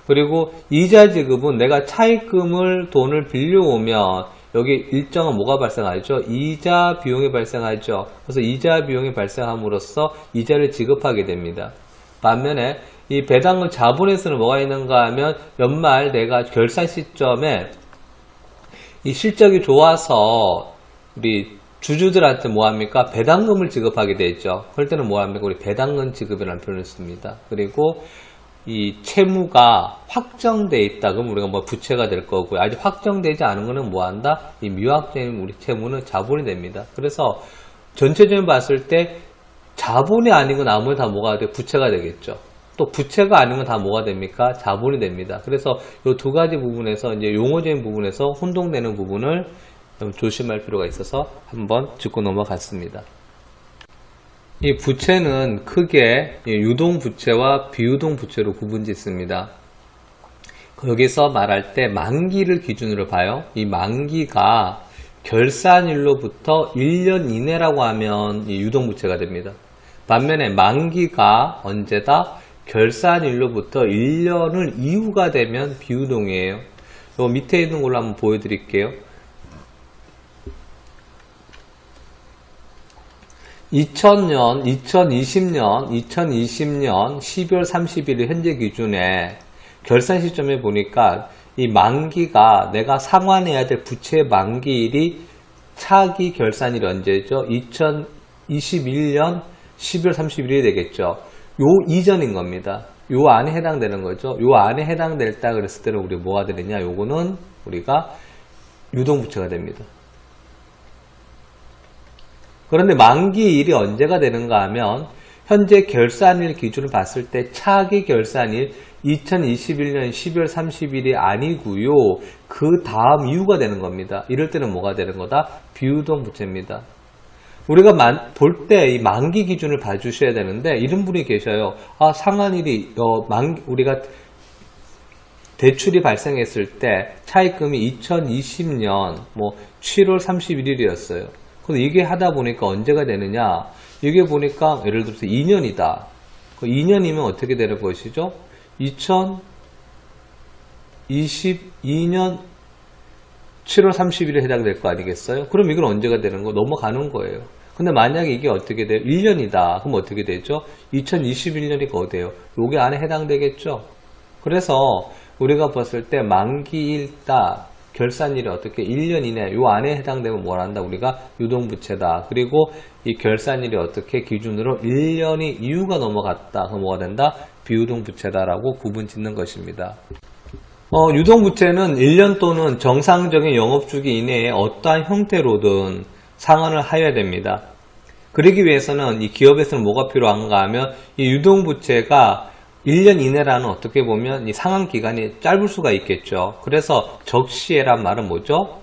그리고 이자 지급은 내가 차입금을 돈을 빌려오면 여기 일정한 뭐가 발생하죠? 이자 비용이 발생하죠. 그래서 이자 비용이 발생함으로써 이자를 지급하게 됩니다. 반면에 이 배당금 자본에서는 뭐가 있는가 하면 연말 내가 결산 시점에 이 실적이 좋아서 우리 주주들한테 뭐합니까? 배당금을 지급하게 되죠. 그럴 때는 뭐합니까? 우리 배당금 지급이라는 표현을 씁니다. 그리고 이 채무가 확정돼 있다. 그럼 우리가 뭐 부채가 될 거고요. 아직 확정되지 않은 거는 뭐 한다? 이 미확정인 우리 채무는 자본이 됩니다. 그래서 전체적으로 봤을 때 자본이 아닌 건 아무리 다 뭐가 돼? 부채가 되겠죠. 또 부채가 아닌 건 다 뭐가 됩니까? 자본이 됩니다. 그래서 이 두 가지 부분에서 이제 용어적인 부분에서 혼동되는 부분을 좀 조심할 필요가 있어서 한번 짚고 넘어갔습니다. 이 부채는 크게 유동부채와 비유동부채로 구분짓습니다. 여기서 말할 때 만기를 기준으로 봐요. 이 만기가 결산일로부터 1년 이내라고 하면 이 유동부채가 됩니다. 반면에 만기가 언제다? 결산일로부터 1년을 이후가 되면 비유동이에요. 요 밑에 있는 걸로 한번 보여드릴게요. 2000년, 2020년, 2020년 12월 31일 현재 기준에 결산 시점에 보니까 이 만기가 내가 상환해야 될 부채 만기일이 차기 결산일이 언제죠? 2021년 12월 31일이 되겠죠. 요 이전인 겁니다. 요 안에 해당되는 거죠. 요 안에 해당될다 그랬을 때는 우리 뭐가 되느냐? 요거는 우리가 유동부채가 됩니다. 그런데 만기일이 언제가 되는가 하면 현재 결산일 기준을 봤을 때 차기 결산일 2021년 12월 30일이 아니고요. 그 다음 이후가 되는 겁니다. 이럴 때는 뭐가 되는 거다? 비유동 부채입니다. 우리가 볼 때 이 만기 기준을 봐주셔야 되는데 이런 분이 계셔요. 아, 상환일이 우리가 대출이 발생했을 때 차입금이 2020년 7월 31일이었어요. 근데 이게 하다 보니까 언제가 되느냐? 이게 보니까 예를 들어서 2년이다. 2년이면 어떻게 되는 것이죠? 2022년 7월 30일에 해당될 거 아니겠어요? 그럼 이건 언제가 되는 거? 넘어가는 거예요. 근데 만약에 이게 어떻게 돼요? 1년이다. 그럼 어떻게 되죠? 2021년이 어디예요? 요게 안에 해당되겠죠? 그래서 우리가 봤을 때 만기일다. 결산일이 어떻게 1년 이내 요 안에 해당되면 뭘 한다? 우리가 유동부채다. 그리고 이 결산일이 어떻게 기준으로 1년이 이후가 넘어갔다. 그럼 뭐가 된다? 비유동부채다라고 구분 짓는 것입니다. 유동부채는 1년 또는 정상적인 영업주기 이내에 어떠한 형태로든 상환을 하여야 됩니다. 그러기 위해서는 이 기업에서는 뭐가 필요한가 하면 이 유동부채가 1년 이내라는 어떻게 보면 이 상환 기간이 짧을 수가 있겠죠. 그래서 적시에란 말은 뭐죠?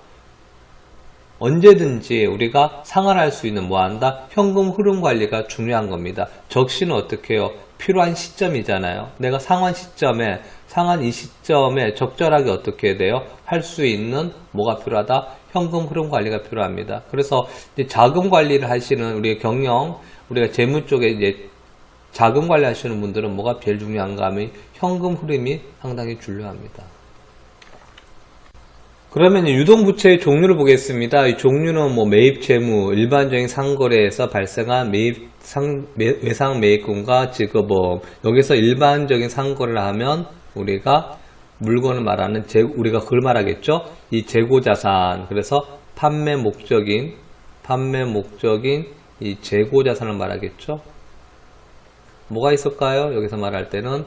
언제든지 우리가 상환할 수 있는 뭐한다? 현금 흐름 관리가 중요한 겁니다. 적시는 어떻게 해요? 필요한 시점이잖아요. 내가 상환 이 시점에 적절하게 어떻게 돼요? 할 수 있는 뭐가 필요하다? 현금 흐름 관리가 필요합니다. 그래서 이제 자금 관리를 하시는 우리의 우리가 재무 쪽에 이제 자금 관리 하시는 분들은 뭐가 제일 중요한가 하면 현금 흐름이 상당히 중요합니다. 그러면 유동부채의 종류를 보겠습니다. 이 종류는 매입 채무, 일반적인 상거래에서 발생한 외상 매입금과 지급보험. 여기서 일반적인 상거래를 하면 우리가 물건을 말하는 우리가 그걸 말하겠죠. 이 재고자산. 그래서 판매 목적인 이 재고자산을 말하겠죠. 뭐가 있을까요? 여기서 말할 때는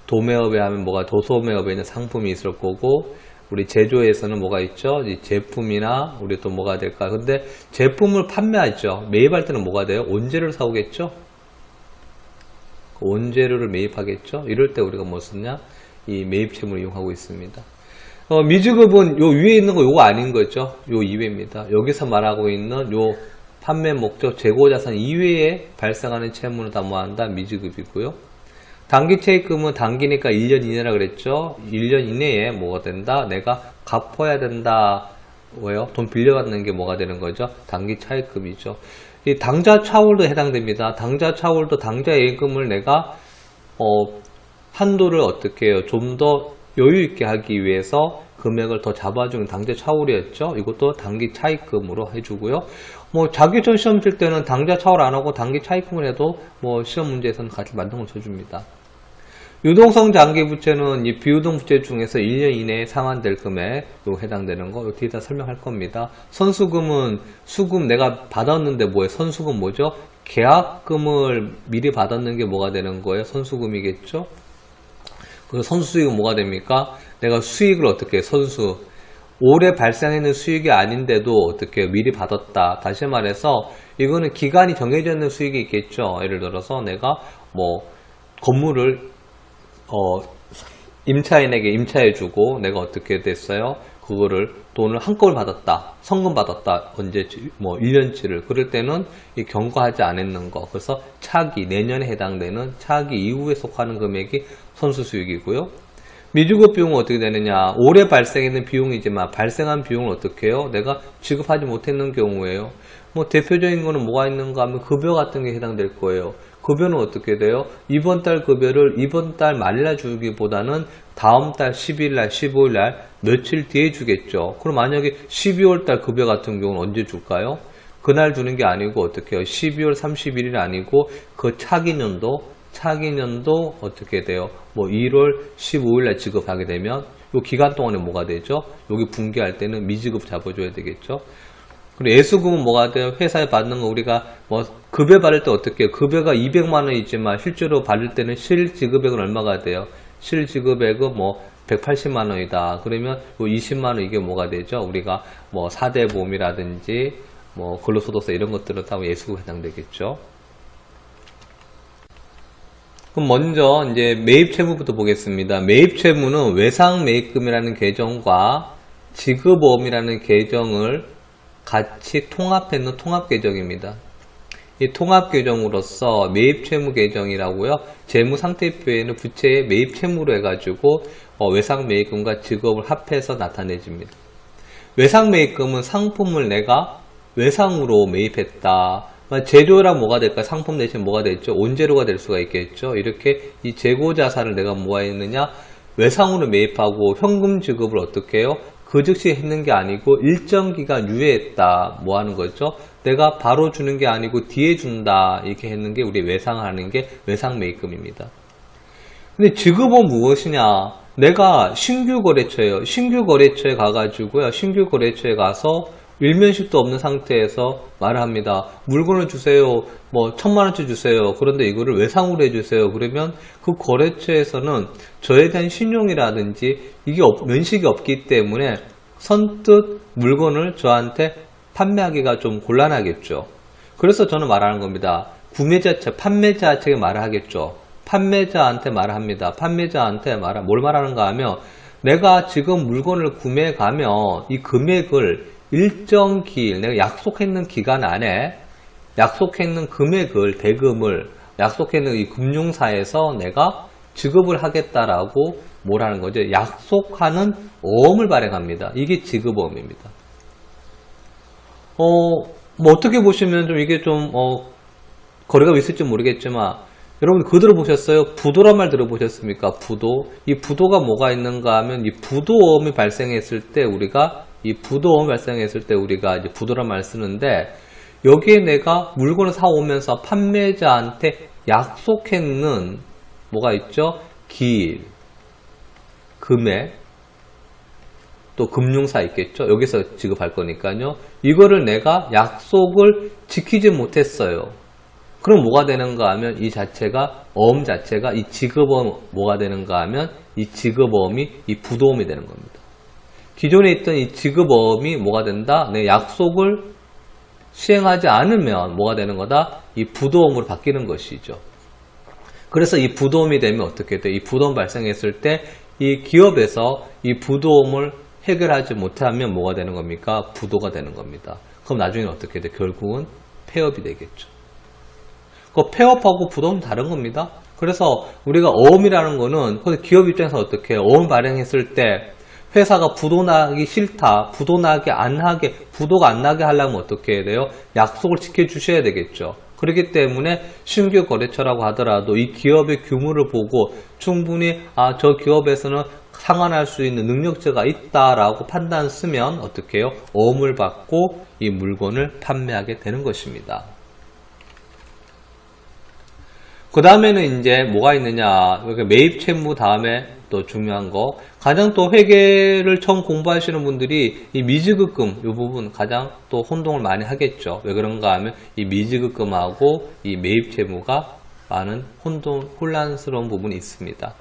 도매업에 하면 도소매업에 있는 상품이 있을 거고, 우리 제조에서는 뭐가 있죠? 이 제품이나 우리 또 뭐가 될까? 근데 제품을 판매하죠. 매입할 때는 뭐가 돼요? 원재료를 사오겠죠? 원재료를 매입하겠죠? 이럴 때 우리가 뭐 쓰냐? 이 매입 채무를 이용하고 있습니다. 미지급은 요 위에 있는 거 요거 아닌 거죠? 요 이외입니다. 여기서 말하고 있는 요 판매 목적 재고자산 이외에 발생하는 채무는 다 뭐한다? 미지급이고요. 단기 차입금은 단기니까 1년 이내라 그랬죠. 1년 이내에 뭐가 된다? 내가 갚아야 된다 뭐예요? 돈 빌려받는 게 뭐가 되는 거죠? 당기 차입금이죠. 이 당좌 차월도 해당됩니다. 당좌 차월도 당좌 예금을 내가 한도를 어떻게 해요? 좀 더 여유 있게 하기 위해서 금액을 더 잡아주는 당좌 차월이었죠. 이것도 당기 차입금으로 해주고요. 뭐 자기전 시험 칠 때는 당좌 차월 안 하고 당기 차입금을 해도 뭐 시험 문제에서는 같이 만등을 쳐줍니다. 유동성 장기 부채는 이 비유동 부채 중에서 1년 이내에 상환될 금액 해당되는 거 뒤에 다 설명할 겁니다. 선수금은 수금 내가 받았는데 뭐예요? 선수금 뭐죠? 계약금을 미리 받았는 게 뭐가 되는 거예요? 선수금이겠죠? 그리고 선수수익은 뭐가 됩니까? 내가 수익을 어떻게 해요? 선수 올해 발생하는 수익이 아닌데도 어떻게 해요? 미리 받았다. 다시 말해서 이거는 기간이 정해져 있는 수익이 있겠죠. 예를 들어서 내가 뭐 건물을 임차인에게 임차해주고 내가 어떻게 됐어요? 그거를 돈을 한꺼번에 받았다. 성금 받았다. 언제 뭐 1년치를 그럴 때는 이 경과하지 않았는 거. 그래서 차기 내년에 해당되는 차기 이후에 속하는 금액이 선수수익이고요. 미주급 비용은 어떻게 되느냐? 올해 발생했는 비용이지만 발생한 비용을 어떻게 해요? 내가 지급하지 못했는 경우에요. 뭐 대표적인 거는 뭐가 있는가 하면 급여 같은 게 해당될 거예요. 급여는 어떻게 돼요? 이번 달 급여를 이번 달 말일날 주기보다는 다음 달 10일날, 15일날 며칠 뒤에 주겠죠. 그럼 만약에 12월 달 급여 같은 경우는 언제 줄까요? 그날 주는 게 아니고 어떻게 해요? 12월 31일이 아니고 그 차기년도 어떻게 돼요? 뭐 1월 15일날 지급하게 되면 이 기간 동안에 뭐가 되죠? 여기 분기할 때는 미지급 잡아줘야 되겠죠. 그리고 예수금은 뭐가 돼요? 회사에 받는 거 우리가 뭐 급여 받을 때 어떻게 해요? 급여가 200만원이지만 실제로 받을 때는 실지급액은 얼마가 돼요? 실지급액은 뭐 180만원이다. 그러면 20만원 이게 뭐가 되죠? 우리가 뭐 4대 보험이라든지 뭐 근로소득세 이런 것들은 다 예수금에 해당되겠죠. 그럼 먼저 이제 매입채무부터 보겠습니다. 매입채무는 외상매입금이라는 계정과 지급보험이라는 계정을 같이 통합했는 통합계정입니다. 이 통합계정으로서 매입채무계정이라고요. 재무상태표에는 부채의 매입채무로 해가지고 외상매입금과 지급을 합해서 나타내집니다. 외상매입금은 상품을 내가 외상으로 매입했다. 재료랑 뭐가 될까? 상품 대신 뭐가 됐죠? 온재료가 될 수가 있겠죠. 이렇게 이 재고자산을 내가 뭐가 했느냐? 외상으로 매입하고 현금 지급을 어떻게 해요? 그 즉시 했는 게 아니고 일정 기간 유예했다. 뭐 하는 거죠? 내가 바로 주는 게 아니고 뒤에 준다. 이렇게 했는 게 우리 외상하는 게 외상매입금입니다. 근데 지급은 무엇이냐? 내가 신규 거래처예요. 신규 거래처에 가가지고요. 신규 거래처에 가서 일면식도 없는 상태에서 말을 합니다. 물건을 주세요. 뭐 1000만원치 주세요. 그런데 이거를 외상으로 해주세요. 그러면 그 거래처에서는 저에 대한 신용이라든지 이게 면식이 없기 때문에 선뜻 물건을 저한테 판매하기가 좀 곤란하겠죠. 그래서 저는 말하는 겁니다. 구매자 측, 판매자 측에 말을 하겠죠. 판매자한테 말을 합니다. 판매자한테 뭘 말하는가 하면 내가 지금 물건을 구매해 가면 이 금액을 일정 기일, 내가 약속했는 기간 안에 약속했는 금액을, 대금을 약속했는 이 금융사에서 내가 지급을 하겠다라고 뭐라는 거죠? 약속하는 어음을 발행합니다. 이게 지급어음입니다. 뭐 어떻게 보시면 좀 이게 좀 거리가 있을지 모르겠지만 여러분 그거 들어보셨어요? 부도란 말 들어보셨습니까? 부도. 이 부도가 뭐가 있는가 하면 이 부도어음이 발생했을 때 우리가 이제 부도란 말 쓰는데 여기에 내가 물건을 사오면서 판매자한테 약속했는 뭐가 있죠? 기일, 금액, 또 금융사 있겠죠? 여기서 지급할 거니까요. 이거를 내가 약속을 지키지 못했어요. 그럼 뭐가 되는가 하면 이 자체가 어음 자체가 이 지급어음 뭐가 되는가 하면 이 지급어음이 이 부도어음이 되는 겁니다. 기존에 있던 이 지급어음이 뭐가 된다? 내 약속을 시행하지 않으면 뭐가 되는 거다? 이 부도어음으로 바뀌는 것이죠. 그래서 이 부도어음이 되면 어떻게 돼? 이 부도어음 발생했을 때 이 기업에서 이 부도어음을 해결하지 못하면 뭐가 되는 겁니까? 부도가 되는 겁니다. 그럼 나중에 어떻게 돼? 결국은 폐업이 되겠죠. 그 폐업하고 부도는 다른 겁니다. 그래서 우리가 어음이라는 거는 기업 입장에서 어떻게 해요? 어음 발행했을 때 회사가 부도 나기 싫다, 부도 나게 안 하게, 부도가 안 나게 하려면 어떻게 해야 돼요? 약속을 지켜주셔야 되겠죠. 그렇기 때문에 신규 거래처라고 하더라도 이 기업의 규모를 보고 충분히 저 기업에서는 상환할 수 있는 능력자가 있다라고 판단 쓰면 어떻게 해요? 어음을 받고 이 물건을 판매하게 되는 것입니다. 그 다음에는 이제 뭐가 있느냐, 매입 채무 다음에 또 중요한 거, 가장 또 회계를 처음 공부하시는 분들이 이 미지급금 이 부분 가장 또 혼동을 많이 하겠죠. 왜 그런가 하면 이 미지급금하고 이 매입 채무가 많은 혼란스러운 부분이 있습니다.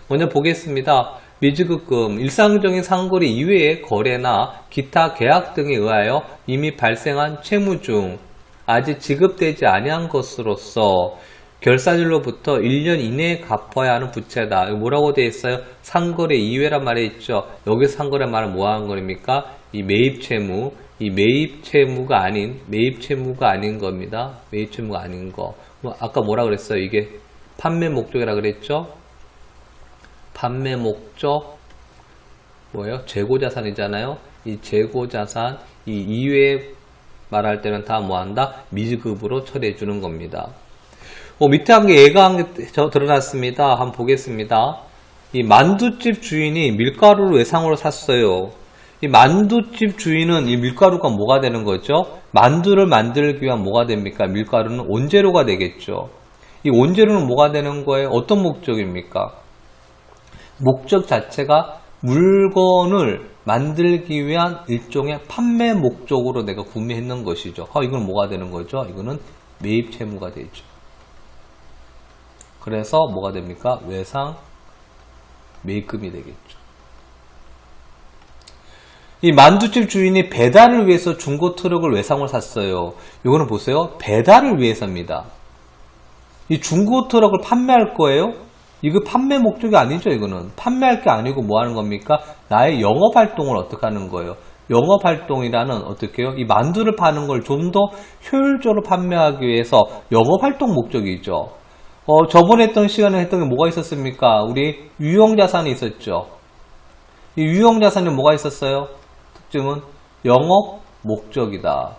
먼저 보겠습니다. 미지급금, 일상적인 상거래 이외의 거래나 기타 계약 등에 의하여 이미 발생한 채무 중 아직 지급되지 아니한 것으로서 결사질로부터 1년 이내에 갚아야 하는 부채다. 이거 뭐라고 되어 있어요? 상거래 이외란 말이 있죠. 여기서 상거래 말은 뭐 하는 거입니까? 이 매입 채무, 이 매입 채무가 아닌 겁니다. 매입 채무가 아닌 거. 아까 뭐라 그랬어요? 이게 판매 목적이라 그랬죠? 판매 목적 뭐예요? 재고자산이잖아요. 이 재고자산 이 이외에 말할 때는 다 뭐한다? 미지급으로 처리해 주는 겁니다. 밑에 한 게 예가 한 게 드러났습니다. 한번 보겠습니다. 이 만두집 주인이 밀가루를 외상으로 샀어요. 이 만두집 주인은 이 밀가루가 뭐가 되는 거죠? 만두를 만들기 위한 뭐가 됩니까? 밀가루는 원재료가 되겠죠. 이 원재료는 뭐가 되는 거예요? 어떤 목적입니까? 목적 자체가 물건을 만들기 위한 일종의 판매 목적으로 내가 구매했는 것이죠. 이건 뭐가 되는 거죠? 이거는 매입 채무가 되죠. 그래서 뭐가 됩니까? 외상 매입금이 되겠죠. 이 만두집 주인이 배달을 위해서 중고 트럭을 외상을 샀어요. 이거는 보세요. 배달을 위해서입니다. 이 중고 트럭을 판매할 거예요? 이거 판매 목적이 아니죠. 이거는 판매할 게 아니고 뭐 하는 겁니까? 나의 영업 활동을 어떻게 하는 거예요? 영업 활동이라는 어떻게 해요? 이 만두를 파는 걸 좀 더 효율적으로 판매하기 위해서 영업 활동 목적이죠. 저번에 했던 시간에 했던 게 뭐가 있었습니까? 우리 유형자산이 있었죠. 이 유형자산에 뭐가 있었어요? 특징은 영업 목적이다.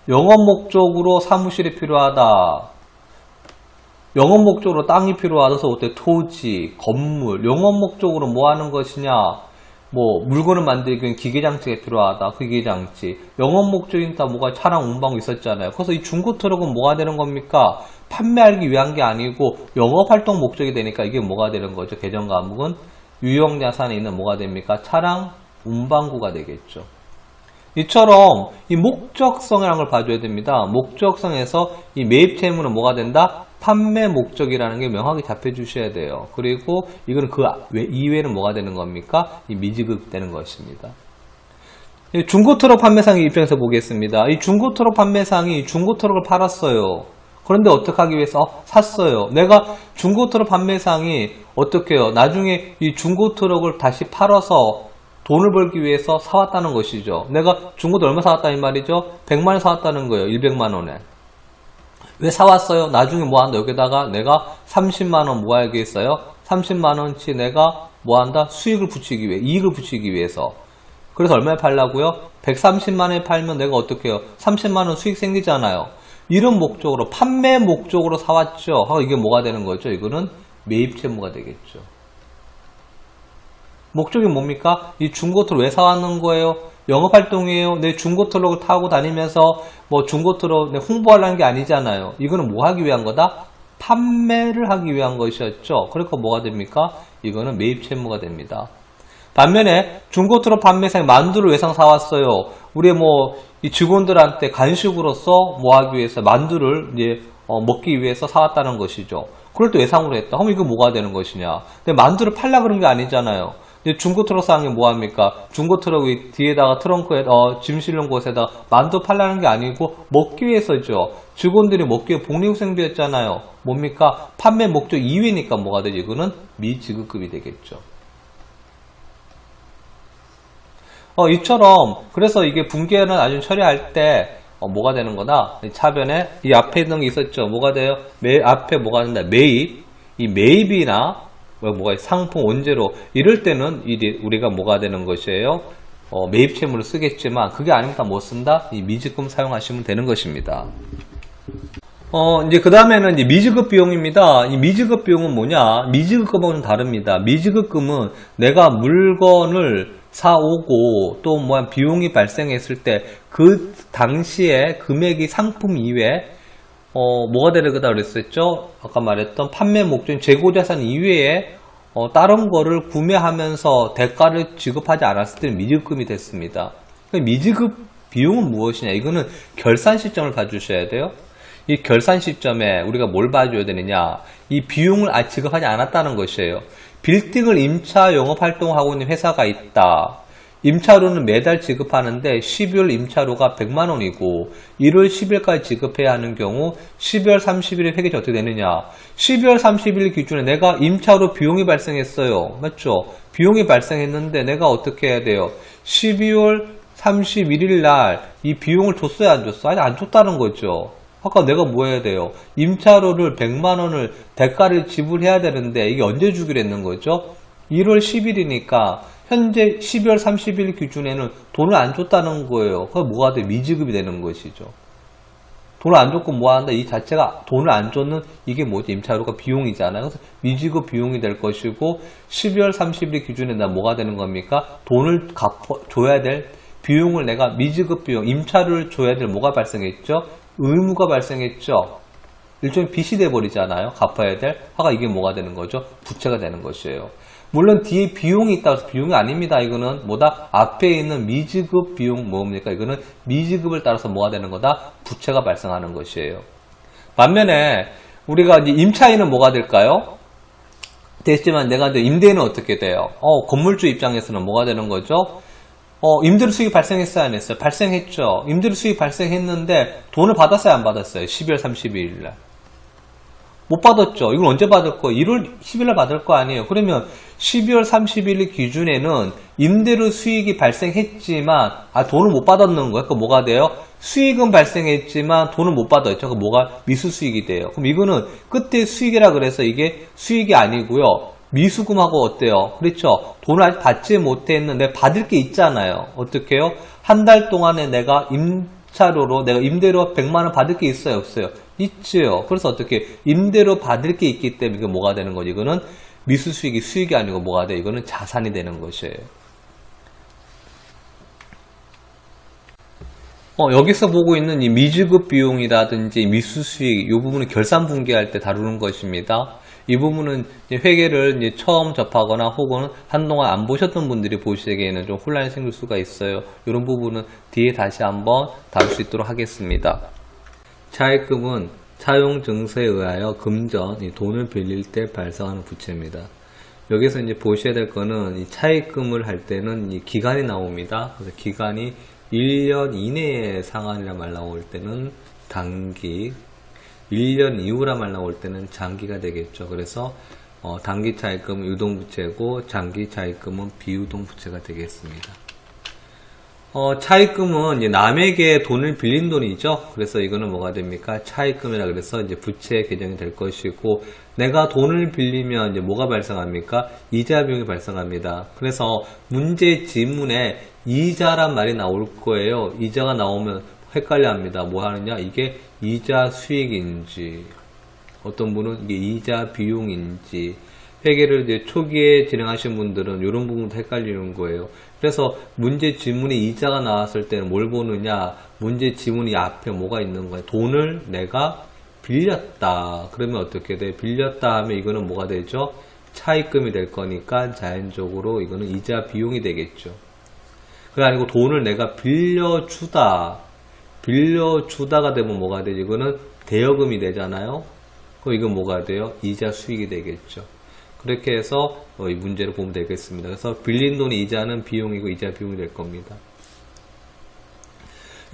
영업 목적으로 사무실이 필요하다. 영업 목적으로 땅이 필요하다서 어때? 토지, 건물, 영업 목적으로 뭐 하는 것이냐? 뭐 물건을 만들기 위한 기계장치가 필요하다. 그 기계장치. 영업 목적인 다 뭐가 차량 운반이 있었잖아요. 그래서 이 중고 트럭은 뭐가 되는 겁니까? 판매하기 위한 게 아니고 영업활동 목적이 되니까 이게 뭐가 되는 거죠? 계정 과목은 유형자산에 있는 뭐가 됩니까? 차량 운반구가 되겠죠. 이처럼 이 목적성이라는 걸 봐줘야 됩니다. 목적성에서 이 매입 채무는 뭐가 된다? 판매 목적이라는 게 명확히 잡혀 주셔야 돼요. 그리고 이거는 그 이외에는 뭐가 되는 겁니까? 이 미지급 되는 것입니다. 중고 트럭 판매상의 입장에서 보겠습니다. 이 중고 트럭 판매상이 중고 트럭을 팔았어요. 그런데 어떻게 하기 위해서 샀어요. 내가 중고 트럭 판매상이 어떻게 해요? 나중에 이 중고 트럭을 다시 팔아서 돈을 벌기 위해서 사왔다는 것이죠. 내가 중고 트럭 얼마 사왔다 이 말이죠? 100만원 사왔다는 거예요. 100만원에. 왜 사왔어요? 나중에 뭐 한다? 여기다가 내가 30만원 모아야겠어요? 30만원치 내가 뭐 한다? 수익을 붙이기 위해, 이익을 붙이기 위해서. 그래서 얼마에 팔라고요? 130만원에 팔면 내가 어떻게 해요? 30만원 수익 생기잖아요. 이런 목적으로, 판매 목적으로 사왔죠. 이게 뭐가 되는 거죠? 이거는 매입 채무가 되겠죠. 목적이 뭡니까? 이 중고 트럭 왜 사왔는 거예요? 영업활동이에요. 내 중고 트럭을 타고 다니면서 뭐 중고 트럭 홍보하려는 게 아니잖아요. 이거는 뭐 하기 위한 거다? 판매를 하기 위한 것이었죠. 그러니까 뭐가 됩니까? 이거는 매입 채무가 됩니다. 반면에 중고 트럭 판매상에 만두를 외상 사왔어요. 우리 이 직원들한테 간식으로서 뭐 하기 위해서 만두를 이제 먹기 위해서 사왔다는 것이죠. 그럴 때 외상으로 했다. 그럼 이거 뭐가 되는 것이냐? 근데 만두를 팔라 그런 게 아니잖아요. 중고 트럭 사는 게 뭐합니까? 중고 트럭이 뒤에다가 트렁크에 짐 실는 곳에다 만두 팔라는 게 아니고 먹기 위해서죠. 직원들이 먹기 위해 복리후생비였잖아요. 뭡니까? 판매 목적 이외니까 뭐가 되지? 이거는 미지급급이 되겠죠. 이처럼 그래서 이게 분기에는 나중에 처리할 때 뭐가 되는 거다? 차변에 이 앞에 있는 게 있었죠. 뭐가 돼요? 앞에 뭐가 된다? 매입. 이 매입이나 뭐가 상품 원재료 이럴 때는 우리가 뭐가 되는 것이에요? 매입채무를 쓰겠지만 그게 아니면 다 못 쓴다? 이 미지급 사용하시면 되는 것입니다. 이제 그 다음에는 이제 미지급 비용입니다. 이 미지급 비용은 뭐냐? 미지급금은 좀 다릅니다. 미지급금은 내가 물건을 사오고 또 뭐 비용이 발생했을 때 그 당시에 금액이 상품 이외에 뭐가 되는 거다 그랬었죠? 아까 말했던 판매 목적인 재고자산 이외에 다른 거를 구매하면서 대가를 지급하지 않았을 때는 미지급금이 됐습니다. 미지급 비용은 무엇이냐? 이거는 결산 시점을 봐주셔야 돼요. 이 결산 시점에 우리가 뭘 봐줘야 되느냐? 이 비용을 지급하지 않았다는 것이에요. 빌딩을 임차 영업 활동하고 있는 회사가 있다. 임차료는 매달 지급하는데 12월 임차료가 100만 원이고 1월 10일까지 지급해야 하는 경우 12월 30일에 회계가 어떻게 되느냐? 12월 30일 기준에 내가 임차료 비용이 발생했어요. 맞죠? 비용이 발생했는데 내가 어떻게 해야 돼요? 12월 31일 날 이 비용을 줬어야 안 줬어? 아니 안 줬다는 거죠. 아까 내가 뭐 해야 돼요? 임차료를 100만 원을 대가를 지불해야 되는데 이게 언제 주기로 했는 거죠? 1월 10일이니까 현재 12월 30일 기준에는 돈을 안 줬다는 거예요. 그럼 뭐가 돼? 미지급이 되는 것이죠. 돈을 안 줬고 뭐 한다? 이 자체가 돈을 안 줬는 이게 뭐지? 임차료가 비용이잖아요. 그래서 미지급 비용이 될 것이고 12월 30일 기준에 나 뭐가 되는 겁니까? 돈을 줘야 될 비용을 내가 미지급 비용, 임차료를 줘야 될 뭐가 발생했죠? 의무가 발생했죠. 일종의 빚이 돼버리잖아요. 갚아야 될. 아까 이게 뭐가 되는 거죠? 부채가 되는 것이에요. 물론 뒤에 비용이 있다고 해서 비용이 아닙니다. 이거는 뭐다? 앞에 있는 미지급 비용 뭡니까? 이거는 미지급을 따라서 뭐가 되는 거다? 부채가 발생하는 것이에요. 반면에 우리가 이제 임차인은 뭐가 될까요? 됐지만 내가 이제 임대인은 어떻게 돼요? 건물주 입장에서는 뭐가 되는 거죠? 임대료 수익이 발생했어요, 안 했어요? 발생했죠. 임대료 수익이 발생했는데 돈을 받았어요, 안 받았어요? 12월 32일 날. 못 받았죠. 이걸 언제 받을 거? 1월 10일 날 받을 거 아니에요. 그러면 12월 30일 기준에는 임대료 수익이 발생했지만 돈을 못 받았는 거예요. 그러니까 뭐가 돼요? 수익은 발생했지만 돈을 못 받았죠. 그러니까 뭐가 미수 수익이 돼요. 그럼 이거는 끝에 수익이라 그래서 이게 수익이 아니고요. 미수금하고 어때요? 그렇죠? 돈을 아직 받지 못했는데 받을 게 있잖아요. 어떻게 해요? 한 달 동안에 내가 임차료로 내가 임대료 100만 원 받을 게 있어요? 없어요? 있지요. 그래서 어떻게 임대료 받을 게 있기 때문에 이게 뭐가 되는 거지? 이거는 미수 수익이 수익이 아니고 뭐가 돼? 이거는 자산이 되는 것이에요. 여기서 보고 있는 이 미지급 비용이라든지 미수 수익 이 부분은 결산 분기할 때 다루는 것입니다. 이 부분은 회계를 이제 처음 접하거나 혹은 한동안 안 보셨던 분들이 보시기에는 좀 혼란이 생길 수가 있어요. 이런 부분은 뒤에 다시 한번 다룰 수 있도록 하겠습니다. 차입금은 차용 증서에 의하여 금전, 돈을 빌릴 때 발생하는 부채입니다. 여기서 이제 보셔야 될 거는 이 차입금을 할 때는 이 기간이 나옵니다. 그래서 기간이 1년 이내의 상환이라 말 나올 때는 단기, 1년 이후라 말 나올 때는 장기가 되겠죠. 그래서 단기 차입금은 유동부채고 장기 차입금은 비유동부채가 되겠습니다. 차입금은 이제 남에게 돈을 빌린 돈이죠. 그래서 이거는 뭐가 됩니까? 차입금이라 그래서 이제 부채 개정이 될 것이고, 내가 돈을 빌리면 이제 뭐가 발생합니까? 이자 비용이 발생합니다. 그래서 문제 지문에 이자란 말이 나올 거예요. 이자가 나오면 헷갈려 합니다. 뭐 하느냐? 이게 이자 수익인지, 어떤 분은 이게 이자 비용인지, 회계를 이제 초기에 진행하신 분들은 이런 부분도 헷갈리는 거예요. 그래서 문제 지문에 이자가 나왔을 때는 뭘 보느냐? 문제 지문이 앞에 뭐가 있는 거예요? 돈을 내가 빌렸다. 그러면 어떻게 돼? 빌렸다 하면 이거는 뭐가 되죠? 차입금이 될 거니까 자연적으로 이거는 이자 비용이 되겠죠. 그게 아니고 돈을 내가 빌려주다가 되면 뭐가 되죠? 이거는 대여금이 되잖아요. 그럼 이건 뭐가 돼요? 이자 수익이 되겠죠. 그렇게 해서 이 문제를 보면 되겠습니다. 그래서 빌린 돈의 이자는 비용이고 이자 비용이 될 겁니다.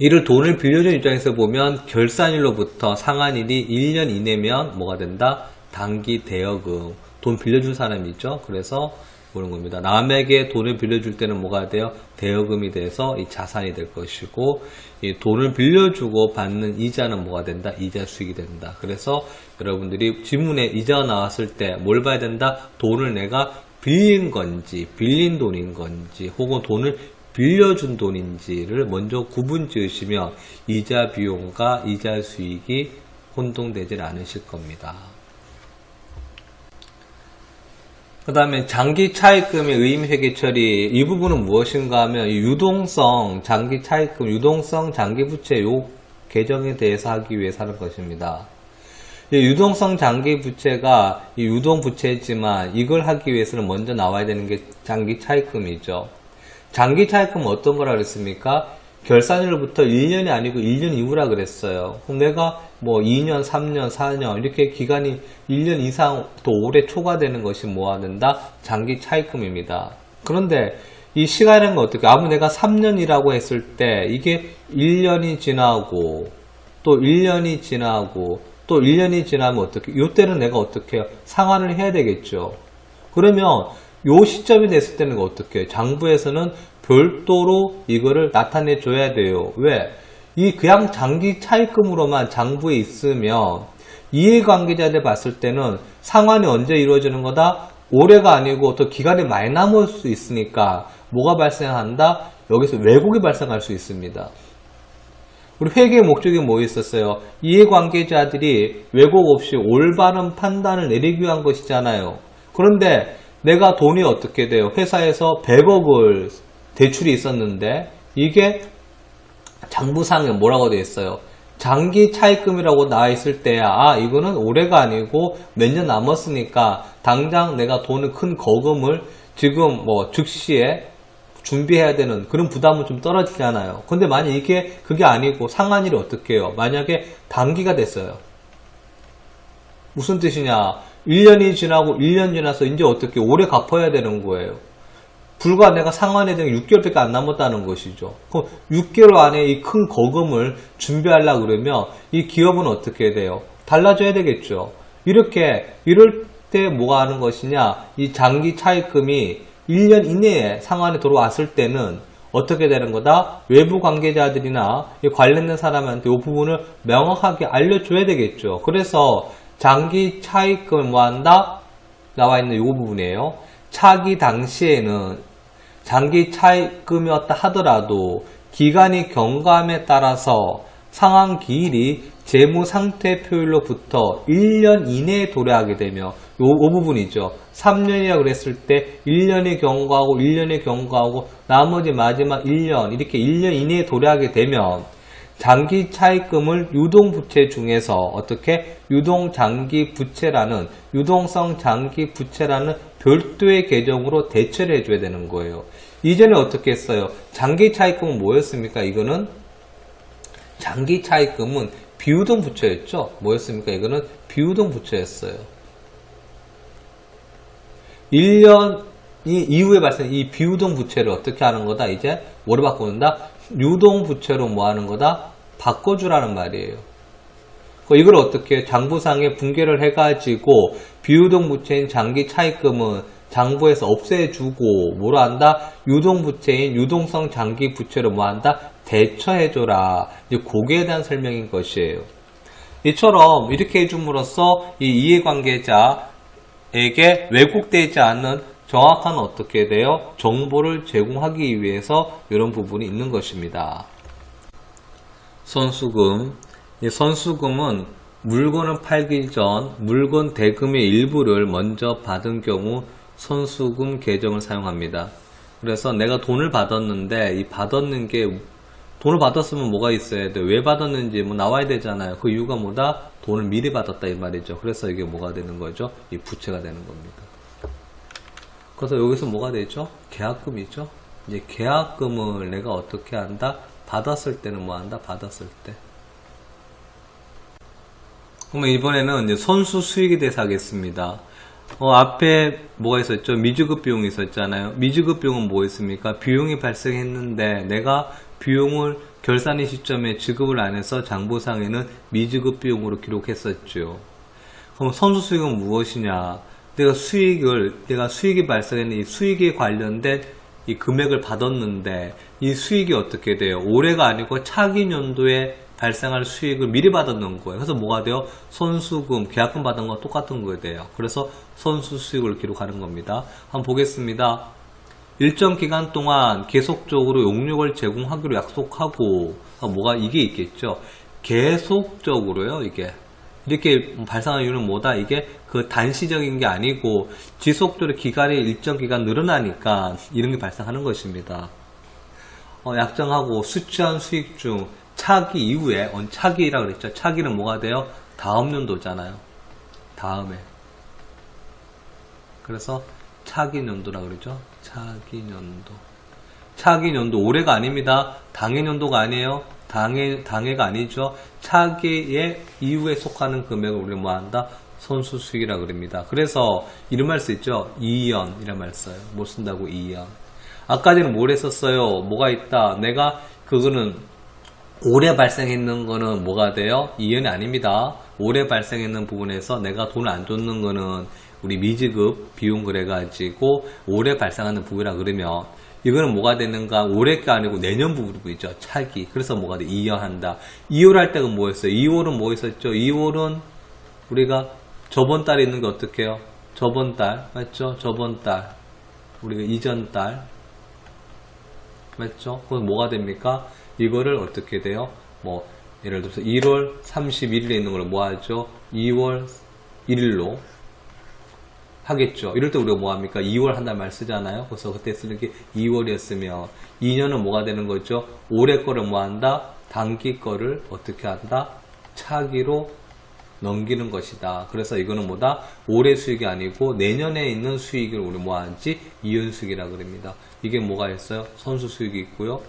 이를 돈을 빌려준 입장에서 보면 결산일로부터 상환일이 1년 이내면 뭐가 된다? 단기 대여금. 돈 빌려준 사람이 있죠. 그래서 보는 겁니다. 남에게 돈을 빌려줄 때는 뭐가 돼요? 대여금이 돼서 이 자산이 될 것이고, 이 돈을 빌려주고 받는 이자는 뭐가 된다? 이자 수익이 된다. 그래서 여러분들이 지문에 이자가 나왔을 때 뭘 봐야 된다? 돈을 내가 빌린 건지, 빌린 돈인 건지, 혹은 돈을 빌려준 돈인지를 먼저 구분 지으시면 이자 비용과 이자 수익이 혼동되질 않으실 겁니다. 그 다음에 장기 차입금의 의임회계 처리, 이 부분은 무엇인가 하면 유동성 장기 차입금, 유동성 장기 부채 요 개정에 대해서 하기 위해서 하는 것입니다. 유동성 장기 부채가 유동 부채지만 이걸 하기 위해서는 먼저 나와야 되는 게 장기 차입금이죠. 장기 차입금은 어떤 거라 그랬습니까? 결산일로부터 1년이 아니고 1년 이후라 그랬어요. 그럼 내가 뭐 2년, 3년, 4년 이렇게 기간이 1년 이상 또 오래 초과되는 것이 뭐가 된다? 장기 차입금입니다. 그런데 이 시간은 어떻게? 아무 내가 3년이라고 했을 때 이게 1년이 지나고 또 1년이 지나고 또 1년이 지나면 어떻게? 이때는 내가 어떻게 해요? 상환을 해야 되겠죠. 그러면 요 시점이 됐을 때는 어떻게 해요? 장부에서는 별도로 이거를 나타내 줘야 돼요. 왜? 이 그냥 장기 차입금으로만 장부에 있으면 이해관계자들 봤을 때는 상환이 언제 이루어지는 거다? 올해가 아니고 또 기간이 많이 남을 수 있으니까 뭐가 발생한다? 여기서 왜곡이 발생할 수 있습니다. 우리 회계의 목적이 뭐 있었어요? 이해관계자들이 왜곡 없이 올바른 판단을 내리기 위한 것이잖아요. 그런데 내가 돈이 어떻게 돼요? 회사에서 100억을 대출이 있었는데 이게 장부상에 뭐라고 되어 있어요? 장기 차입금이라고 나와 있을 때야 이거는 올해가 아니고 몇 년 남았으니까 당장 내가 돈을 큰 거금을 지금 뭐 즉시에 준비해야 되는 그런 부담은 좀 떨어지잖아요. 근데 만약 이게 그게 아니고 상환일이 어떻게 해요? 만약에 단기가 됐어요. 무슨 뜻이냐? 1년이 지나고 1년 지나서 이제 어떻게 올해 갚아야 되는 거예요. 불과 내가 상환에 대한 6개월밖에 안 남았다는 것이죠. 그럼 6개월 안에 이 큰 거금을 준비하려고 그러면 이 기업은 어떻게 돼요? 달라져야 되겠죠. 이럴 때 뭐가 하는 것이냐? 이 장기 차입금이 1년 이내에 상환에 들어왔을 때는 어떻게 되는 거다? 외부 관계자들이나 관련된 사람한테 이 부분을 명확하게 알려줘야 되겠죠. 그래서 장기 차입금을 뭐 한다? 나와 있는 이 부분이에요. 차기 당시에는 장기 차입금이었다 하더라도 기간이 경과함에 따라서 상환 기일이 재무상태표일로부터 1년 이내에 도래하게 되며 이 부분이죠. 3년이라고 그랬을 때 1년이 경과하고 1년이 경과하고 나머지 마지막 1년 이렇게 1년 이내에 도래하게 되면 장기 차입금을 유동부채 중에서 어떻게 유동성 장기 부채라는 별도의 계정으로 대체를 해줘야 되는 거예요. 이전에 어떻게 했어요? 장기 차입금은 뭐였습니까? 이거는 장기 차입금은 비유동 부채였죠. 뭐였습니까? 이거는 비유동 부채였어요. 1년 이후에 발생 이 비유동 부채를 어떻게 하는 거다? 이제 뭐로 바꾸는다? 유동 부채로 뭐 하는 거다? 바꿔주라는 말이에요. 이걸 어떻게 장부상에 분개를 해가지고 비유동 부채인 장기 차입금은 장부에서 없애주고 뭐로 한다? 유동 부채인 유동성 장기 부채로 뭐 한다? 대처해줘라. 이제 거기에 대한 설명인 것이에요. 이처럼 이렇게 해줌으로써 이 이해관계자에게 왜곡되지 않는 정확한 어떻게 돼요? 정보를 제공하기 위해서 이런 부분이 있는 것입니다. 선수금. 이 선수금은 물건을 팔기 전 물건 대금의 일부를 먼저 받은 경우 선수금 계정을 사용합니다. 그래서 내가 돈을 받았는데 이 받았는 게 돈을 받았으면 뭐가 있어야 돼? 왜 받았는지 뭐 나와야 되잖아요. 그 이유가 뭐다? 돈을 미리 받았다 이 말이죠. 그래서 이게 뭐가 되는 거죠? 이 부채가 되는 겁니다. 그래서 여기서 뭐가 되죠? 계약금이죠. 이제 계약금을 내가 어떻게 한다? 받았을 때는 뭐 한다? 받았을 때. 그러면 이번에는 이제 선수 수익에 대해서 하겠습니다. 앞에 뭐가 있었죠? 미주급 비용이 있었잖아요. 미주급 비용은 뭐였습니까? 비용이 발생했는데 내가 비용을 결산의 시점에 지급을 안 해서 장부상에는 미지급 비용으로 기록했었죠. 그럼 선수 수익은 무엇이냐? 내가 수익이 발생했는 이 수익에 관련된 이 금액을 받았는데 이 수익이 어떻게 돼요? 올해가 아니고 차기 연도에 발생할 수익을 미리 받았는 거예요. 그래서 뭐가 돼요? 선수금, 계약금 받은 거 똑같은 거에 돼요. 그래서 선수 수익을 기록하는 겁니다. 한번 보겠습니다. 일정 기간 동안 계속적으로 용역을 제공하기로 약속하고 뭐가 이게 있겠죠. 계속적으로요. 이게 이렇게 발생한 이유는 뭐다? 이게 그 단시적인 게 아니고 지속적으로 기간이 일정 기간 늘어나니까 이런 게 발생하는 것입니다. 약정하고 수취한 수익 중 차기 이후에 차기라고 그랬죠. 차기는 뭐가 돼요? 다음 연도잖아요. 다음에. 그래서 차기 연도라 그러죠. 차기 연도. 차기 연도 올해가 아닙니다. 당해 연도가 아니에요. 당해가 아니죠. 차기의 이후에 속하는 금액을 우리가 뭐한다? 선수 수익이라 그럽니다. 그래서 이런 말 쓰죠. 2연 이란 말 써요. 뭐 쓴다고 2연. 아까 전에 뭘 했었어요? 뭐가 있다. 내가 그거는 올해 발생했는 거는 뭐가 돼요? 2연이 아닙니다. 올해 발생했는 부분에서 내가 돈을 안 줬는 거는 우리 미지급 비용 그래가지고 올해 발생하는 부분이라 그러면 이거는 뭐가 되는가? 올해가 아니고 내년 부분이죠. 차기. 그래서 뭐가 돼? 2월 한다. 2월 할 때가 뭐였어요? 2월은 뭐 있었죠? 2월은 우리가 저번 달에 있는 게 어떻게 해요? 저번 달. 맞죠? 저번 달. 우리가 이전 달. 맞죠? 그건 뭐가 됩니까? 이거를 어떻게 돼요? 뭐, 예를 들어서 1월 31일에 있는 걸 뭐 하죠? 2월 1일로 하겠죠. 이럴 때 우리가 뭐 합니까? 2월 한다는 말 쓰잖아요. 그래서 그때 쓰는 게 2월이었으면 2년은 뭐가 되는 거죠? 올해 거를 뭐 한다? 단기 거를 어떻게 한다? 차기로 넘기는 것이다. 그래서 이거는 뭐다? 올해 수익이 아니고 내년에 있는 수익을 우리 뭐 하지? 이연 수익이라 그럽니다. 이게 뭐가 있어요? 선수 수익이 있고요.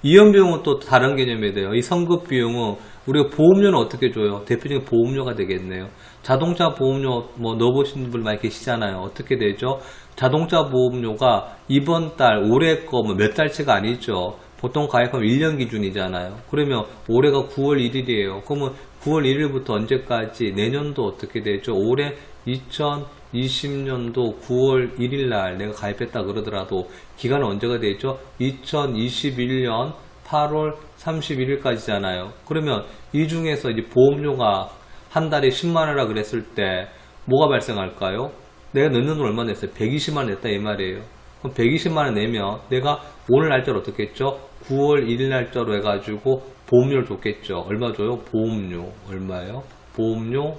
이연 비용은 또 다른 개념이 돼요. 이 선급 비용은 우리가 보험료는 어떻게 줘요? 대표적인 보험료가 되겠네요. 자동차 보험료 뭐 넣어보신 분들 많이 계시잖아요. 어떻게 되죠? 자동차 보험료가 이번 달 올해 거 뭐 몇 달치가 아니죠. 보통 가입하면 1년 기준이잖아요. 그러면 올해가 9월 1일이에요. 그러면 9월 1일부터 언제까지? 내년도 어떻게 되죠? 올해 2020년도 9월 1일 날 내가 가입했다 그러더라도 기간은 언제가 되죠? 2021년 8월 31일까지잖아요. 그러면 이 중에서 이제 보험료가 한 달에 10만원이라 그랬을 때 뭐가 발생할까요? 내가 넣는 돈 얼마 냈어요? 120만원 냈다 이 말이에요. 그럼 120만원 내면 내가 오늘 날짜로 어떻게 했죠? 9월 1일 날짜로 해가지고 보험료를 줬겠죠. 얼마 줘요? 보험료. 얼마예요? 보험료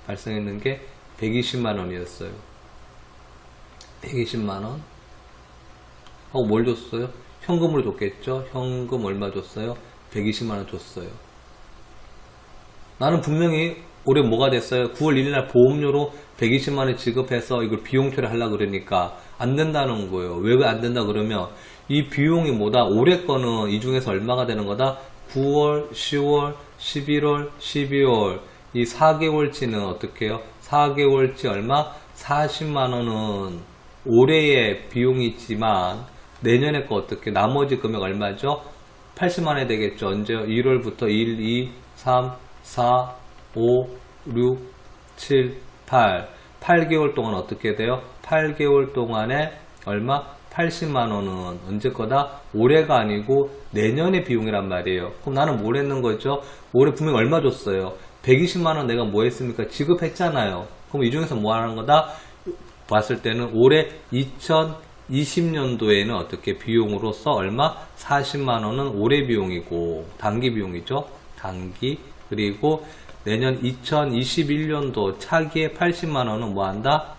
발생했는 게 120만원이었어요. 120만원. 하고 뭘 줬어요? 현금으로 줬겠죠? 현금 얼마 줬어요? 120만원 줬어요. 나는 분명히 올해 뭐가 됐어요? 9월 1일날 보험료로 120만원 지급해서 이걸 비용 처리하려고 그러니까 안 된다는 거예요. 왜 안 된다 그러면 이 비용이 뭐다? 올해 거는 이 중에서 얼마가 되는 거다? 9월, 10월, 11월, 12월 이 4개월치는 어떻게 해요? 4개월치 얼마? 40만원은 올해의 비용이 있지만 내년에 거 어떻게? 나머지 금액 얼마죠? 80만원이 되겠죠. 언제요? 1월부터 1, 2, 3, 4, 5, 6, 7, 8 8개월 동안 어떻게 돼요? 8개월 동안에 얼마? 80만원은 언제 거다? 올해가 아니고 내년의 비용이란 말이에요. 그럼 나는 뭘 했는 거죠? 올해 분명히 얼마 줬어요? 120만원 내가 뭐 했습니까? 지급했잖아요. 그럼 이 중에서 뭐 하는 거다? 봤을 때는 올해 2020년도에는 어떻게 비용으로서 얼마? 40만원은 올해 비용이고 단기 비용이죠. 단기. 그리고 내년 2021년도 차기에 80만원은 뭐 한다?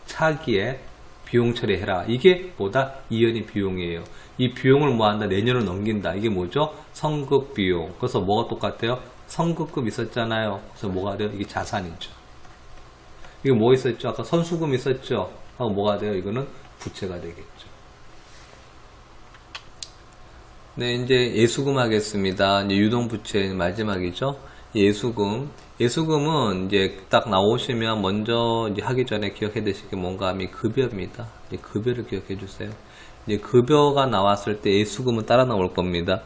차기에 비용 처리해라. 이게 뭐다? 이연이 비용이에요. 이 비용을 뭐 한다? 내년으로 넘긴다. 이게 뭐죠? 선급 비용. 그래서 뭐가 똑같아요? 선급금 있었잖아요. 그래서 뭐가 돼요? 이게 자산이죠. 이거 뭐 있었죠? 아까 선수금 있었죠? 하고 뭐가 돼요? 이거는 부채가 되겠죠. 네, 이제 예수금 하겠습니다. 이제 유동부채 마지막이죠. 예수금은 이제 딱 나오시면 먼저 이제 하기 전에 기억해 두실 게 뭔가 하면 급여입니다. 이제 급여를 기억해 주세요. 이제 급여가 나왔을 때 예수금은 따라 나올 겁니다.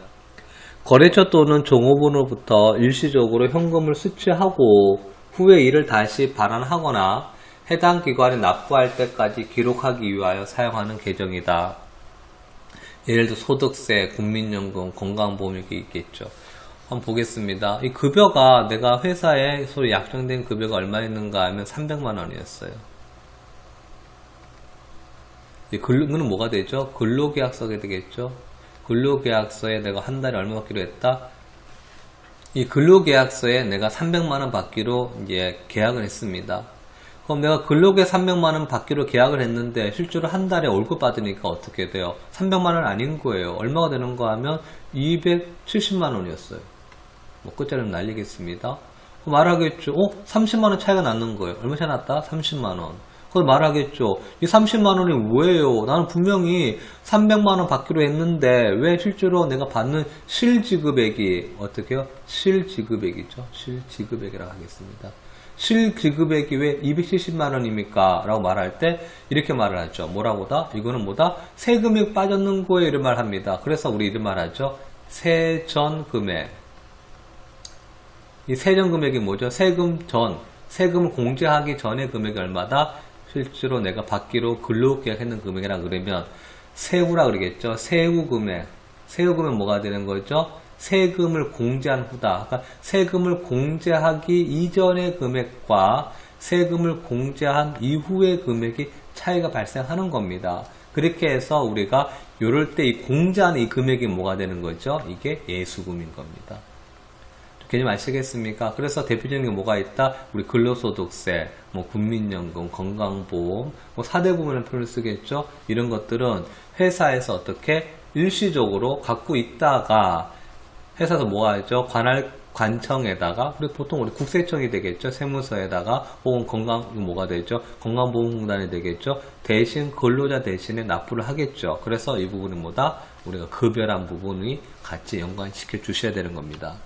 거래처 또는 종업원으로부터 일시적으로 현금을 수취하고 후에 이를 다시 반환하거나 해당 기관에 납부할 때까지 기록하기 위하여 사용하는 계정이다. 예를 들어 소득세, 국민연금, 건강보험 이렇게 있겠죠. 한번 보겠습니다. 이 급여가 내가 회사에 소위 약정된 급여가 얼마 있는가 하면 300만 원이었어요. 이거는 뭐가 되죠? 근로계약서가 되겠죠. 근로계약서에 내가 한 달에 얼마 받기로 했다. 이 근로계약서에 내가 300만 원 받기로 이제 계약을 했습니다. 그럼 내가 근로계 300만 원 받기로 계약을 했는데 실제로 한 달에 월급 받으니까 어떻게 돼요? 300만 원 아닌 거예요. 얼마가 되는가 하면 270만 원이었어요. 뭐 끝자리는 날리겠습니다. 말하겠죠. 30만 원 차이가 나는 거예요. 얼마 차이 났다? 30만 원. 그걸 말하겠죠. 이 30만 원이 뭐예요? 나는 분명히 300만 원 받기로 했는데 왜 실제로 내가 받는 실지급액이 어떻게 해요? 실지급액이죠. 실지급액이라고 하겠습니다. 실지급액이 왜 270만 원입니까? 라고 말할 때 이렇게 말을 하죠. 뭐라고다? 이거는 뭐다? 세금이 빠졌는 거에 이런 말 합니다. 그래서 우리 이런 말 하죠. 세전금액. 이 세전금액이 뭐죠? 세금을 공제하기 전에 금액이 얼마다? 실제로 내가 받기로 근로계약했는 금액이라 그러면 세후라 그러겠죠. 세후금액. 세후금액 뭐가 되는 거죠? 세금을 공제한 후다. 그러니까 세금을 공제하기 이전의 금액과 세금을 공제한 이후의 금액이 차이가 발생하는 겁니다. 그렇게 해서 우리가 이럴 때 이 공제한 이 금액이 뭐가 되는 거죠? 이게 예수금인 겁니다. 개념 아시겠습니까? 그래서 대표적인 게 뭐가 있다? 우리 근로소득세, 뭐 국민연금, 건강보험, 뭐 4대 부문의 표현을 쓰겠죠? 이런 것들은 회사에서 어떻게 일시적으로 갖고 있다가 회사에서 뭐 하죠? 관청에다가, 그리고 보통 우리 국세청이 되겠죠? 세무서에다가, 혹은 뭐가 되죠? 건강보험공단이 되겠죠? 대신, 근로자 대신에 납부를 하겠죠. 그래서 이 부분은 뭐다? 우리가 급여란 부분이 같이 연관시켜 주셔야 되는 겁니다.